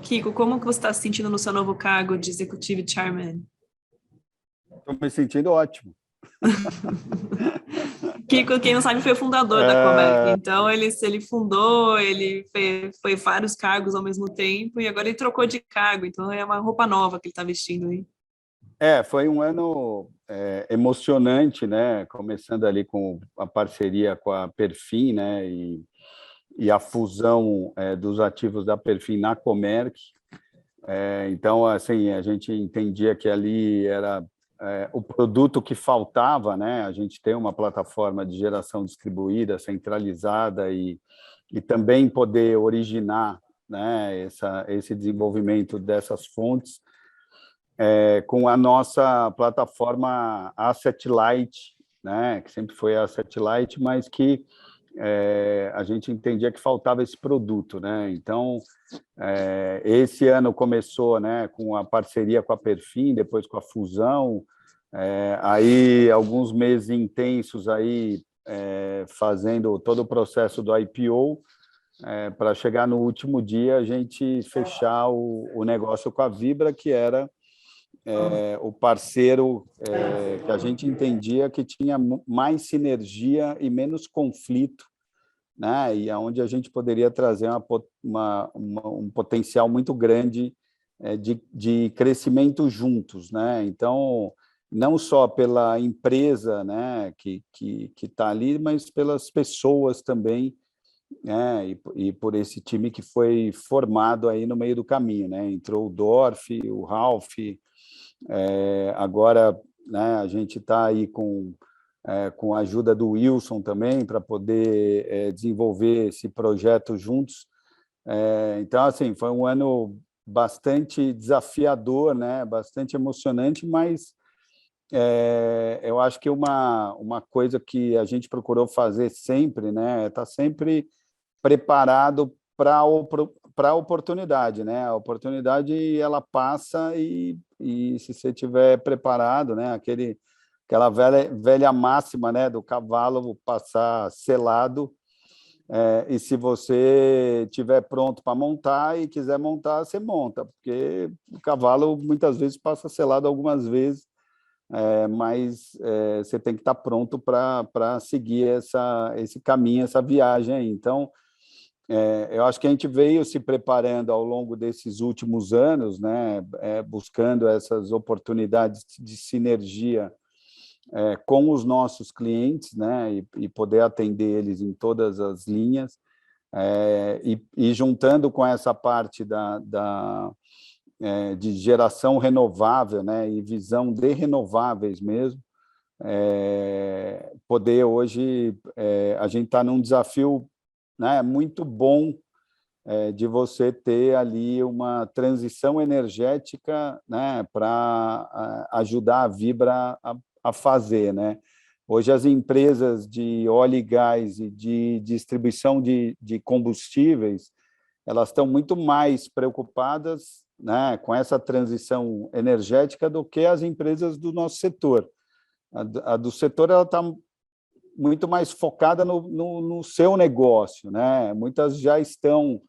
Kiko, como que você está se sentindo no seu novo cargo de Executive Chairman? Estou me sentindo ótimo. Kiko, quem não sabe, foi o fundador da Comerc. Então, ele fundou, ele foi vários cargos ao mesmo tempo e agora ele trocou de cargo. Então, é uma roupa nova que ele está vestindo aí. Foi um ano emocionante, né? Começando ali com a parceria com a Perfin, né? E a fusão dos ativos da Perfin na Comerc. Então, assim, a gente entendia que ali era o produto que faltava, né? A gente tem uma plataforma de geração distribuída, centralizada e também poder originar, né, esse desenvolvimento dessas fontes com a nossa plataforma Asset Light, né, que sempre foi Asset Light, mas que a gente entendia que faltava esse produto, né? Então, esse ano começou, né, com a parceria com a Perfin, depois com a fusão, aí alguns meses intensos aí fazendo todo o processo do IPO, para chegar no último dia a gente fechar o negócio com a Vibra, que era o parceiro que a gente entendia que tinha mais sinergia e menos conflito, né? E aonde a gente poderia trazer um potencial muito grande de crescimento juntos, né? Então, não só pela empresa, né, que está ali, mas pelas pessoas também, né? E por esse time que foi formado aí no meio do caminho, né? Entrou o Dorf, o Ralph, agora, né, a gente está aí com a ajuda do Wilson também, para poder desenvolver esse projeto juntos. Então, assim, foi um ano bastante desafiador, né, bastante emocionante, mas eu acho que uma coisa que a gente procurou fazer sempre, né, é estar sempre preparado para a oportunidade, né? A oportunidade ela passa e se você tiver preparado, né? Aquela velha máxima, né? Do cavalo passar selado, e se você tiver pronto para montar e quiser montar, você monta, porque o cavalo muitas vezes passa selado algumas vezes, mas você tem que estar pronto para seguir esse caminho, essa viagem aí. Então, eu acho que a gente veio se preparando ao longo desses últimos anos, né, buscando essas oportunidades de sinergia com os nossos clientes, né, e poder atender eles em todas as linhas, e juntando com essa parte de geração renovável, né, e visão de renováveis mesmo, poder hoje a gente está num desafio, né, muito bom de você ter ali uma transição energética, né, para ajudar a Vibra a fazer, né? Hoje as empresas de óleo e gás e de distribuição de combustíveis, elas estão muito mais preocupadas, né, com essa transição energética do que as empresas do nosso setor. A do setor ela está muito mais focada no seu negócio, né? Muitas já estão,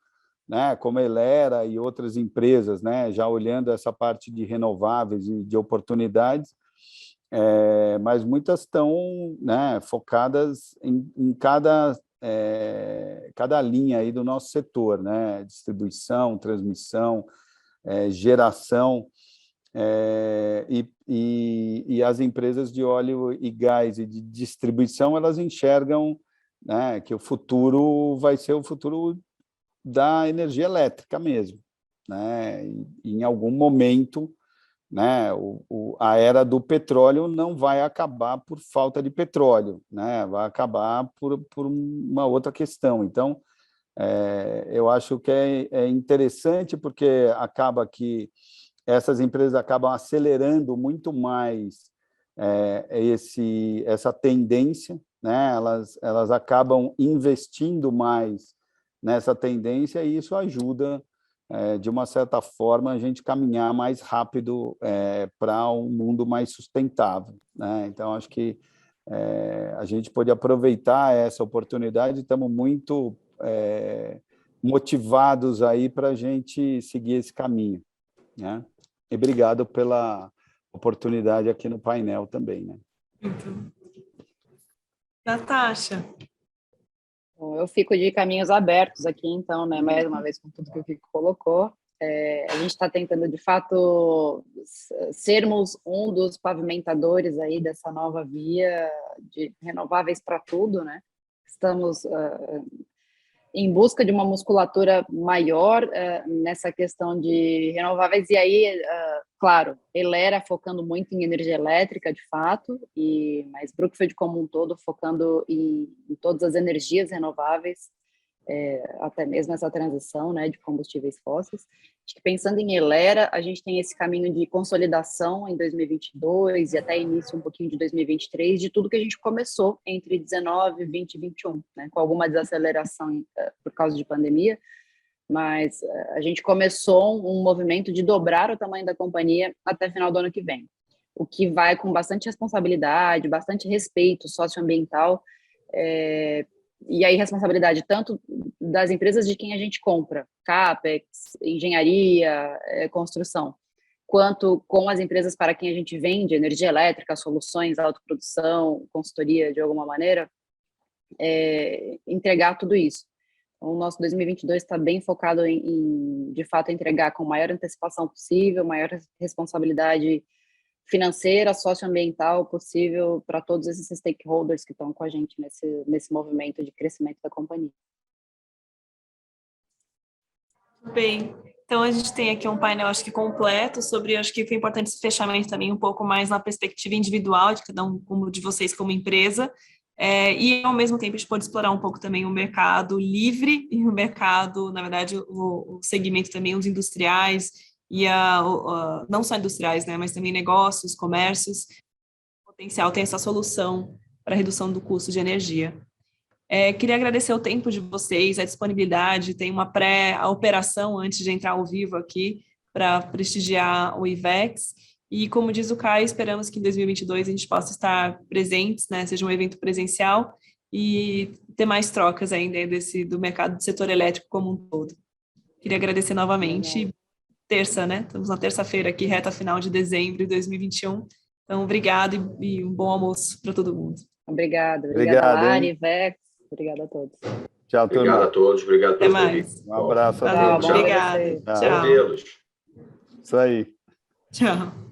né, como a Elera e outras empresas, né, já olhando essa parte de renováveis e de oportunidades, mas muitas estão, né, focadas em cada linha aí do nosso setor, né? Distribuição, transmissão, geração. E as empresas de óleo e gás e de distribuição, elas enxergam, né, que o futuro vai ser o futuro da energia elétrica mesmo, né? E em algum momento, né, a era do petróleo não vai acabar por falta de petróleo, né? Vai acabar por uma outra questão. Então, eu acho que é interessante, porque acaba que essas empresas acabam acelerando muito mais essa tendência, né? Elas acabam investindo mais nessa tendência, e isso ajuda, de uma certa forma, a gente caminhar mais rápido para um mundo mais sustentável, né? Então, acho que a gente pode aproveitar essa oportunidade, estamos muito motivados aí para a gente seguir esse caminho, né? E obrigado pela oportunidade aqui no painel também, né? Muito. Natasha. Bom, eu fico de caminhos abertos aqui, então, né? Mais uma vez, com tudo que o Kiko colocou. A gente está tentando, de fato, sermos um dos pavimentadores aí dessa nova via de renováveis para tudo, né? Estamos em busca de uma musculatura maior nessa questão de renováveis, e aí claro, Elera focando muito em energia elétrica, de fato, mas Brookfield como um todo focando em todas as energias renováveis, até mesmo essa transição, né, de combustíveis fósseis. Acho que pensando em Elera, a gente tem esse caminho de consolidação em 2022 e até início um pouquinho de 2023, de tudo que a gente começou entre 19, 20 e 21, né, com alguma desaceleração por causa de pandemia, mas a gente começou um movimento de dobrar o tamanho da companhia até final do ano que vem, o que vai com bastante responsabilidade, bastante respeito socioambiental, e aí responsabilidade tanto das empresas de quem a gente compra, CAPEX, engenharia, construção, quanto com as empresas para quem a gente vende energia elétrica, soluções, autoprodução, consultoria de alguma maneira, entregar tudo isso. Então, o nosso 2022 está bem focado em, de fato, entregar com maior antecipação possível, maior responsabilidade financeira, socioambiental possível para todos esses stakeholders que estão com a gente nesse movimento de crescimento da companhia. Bem, então a gente tem aqui um painel, acho que completo, sobre, acho que foi importante esse fechamento também um pouco mais na perspectiva individual de cada um de vocês como empresa, e ao mesmo tempo a gente pode explorar um pouco também o mercado livre e o mercado, na verdade, o segmento também, os industriais, e não só industriais, né, mas também negócios, comércios, potencial tem essa solução para redução do custo de energia. Queria agradecer o tempo de vocês, a disponibilidade, tem uma pré-operação antes de entrar ao vivo aqui para prestigiar o IVEX, e como diz o Caio, esperamos que em 2022 a gente possa estar presentes, né, seja um evento presencial, e ter mais trocas ainda do mercado do setor elétrico como um todo. Queria agradecer novamente. Terça, né? Estamos na terça-feira aqui, reta final de dezembro de 2021. Então, obrigado e um bom almoço para todo mundo. Obrigada, Lari, Vex, obrigada a todos. Tchau, Obrigado turma. a todos, obrigado Até pelo mais. convite. Um abraço a Valeu, todos. obrigada. Tchau. Tchau. Vê-los. Isso aí. Tchau.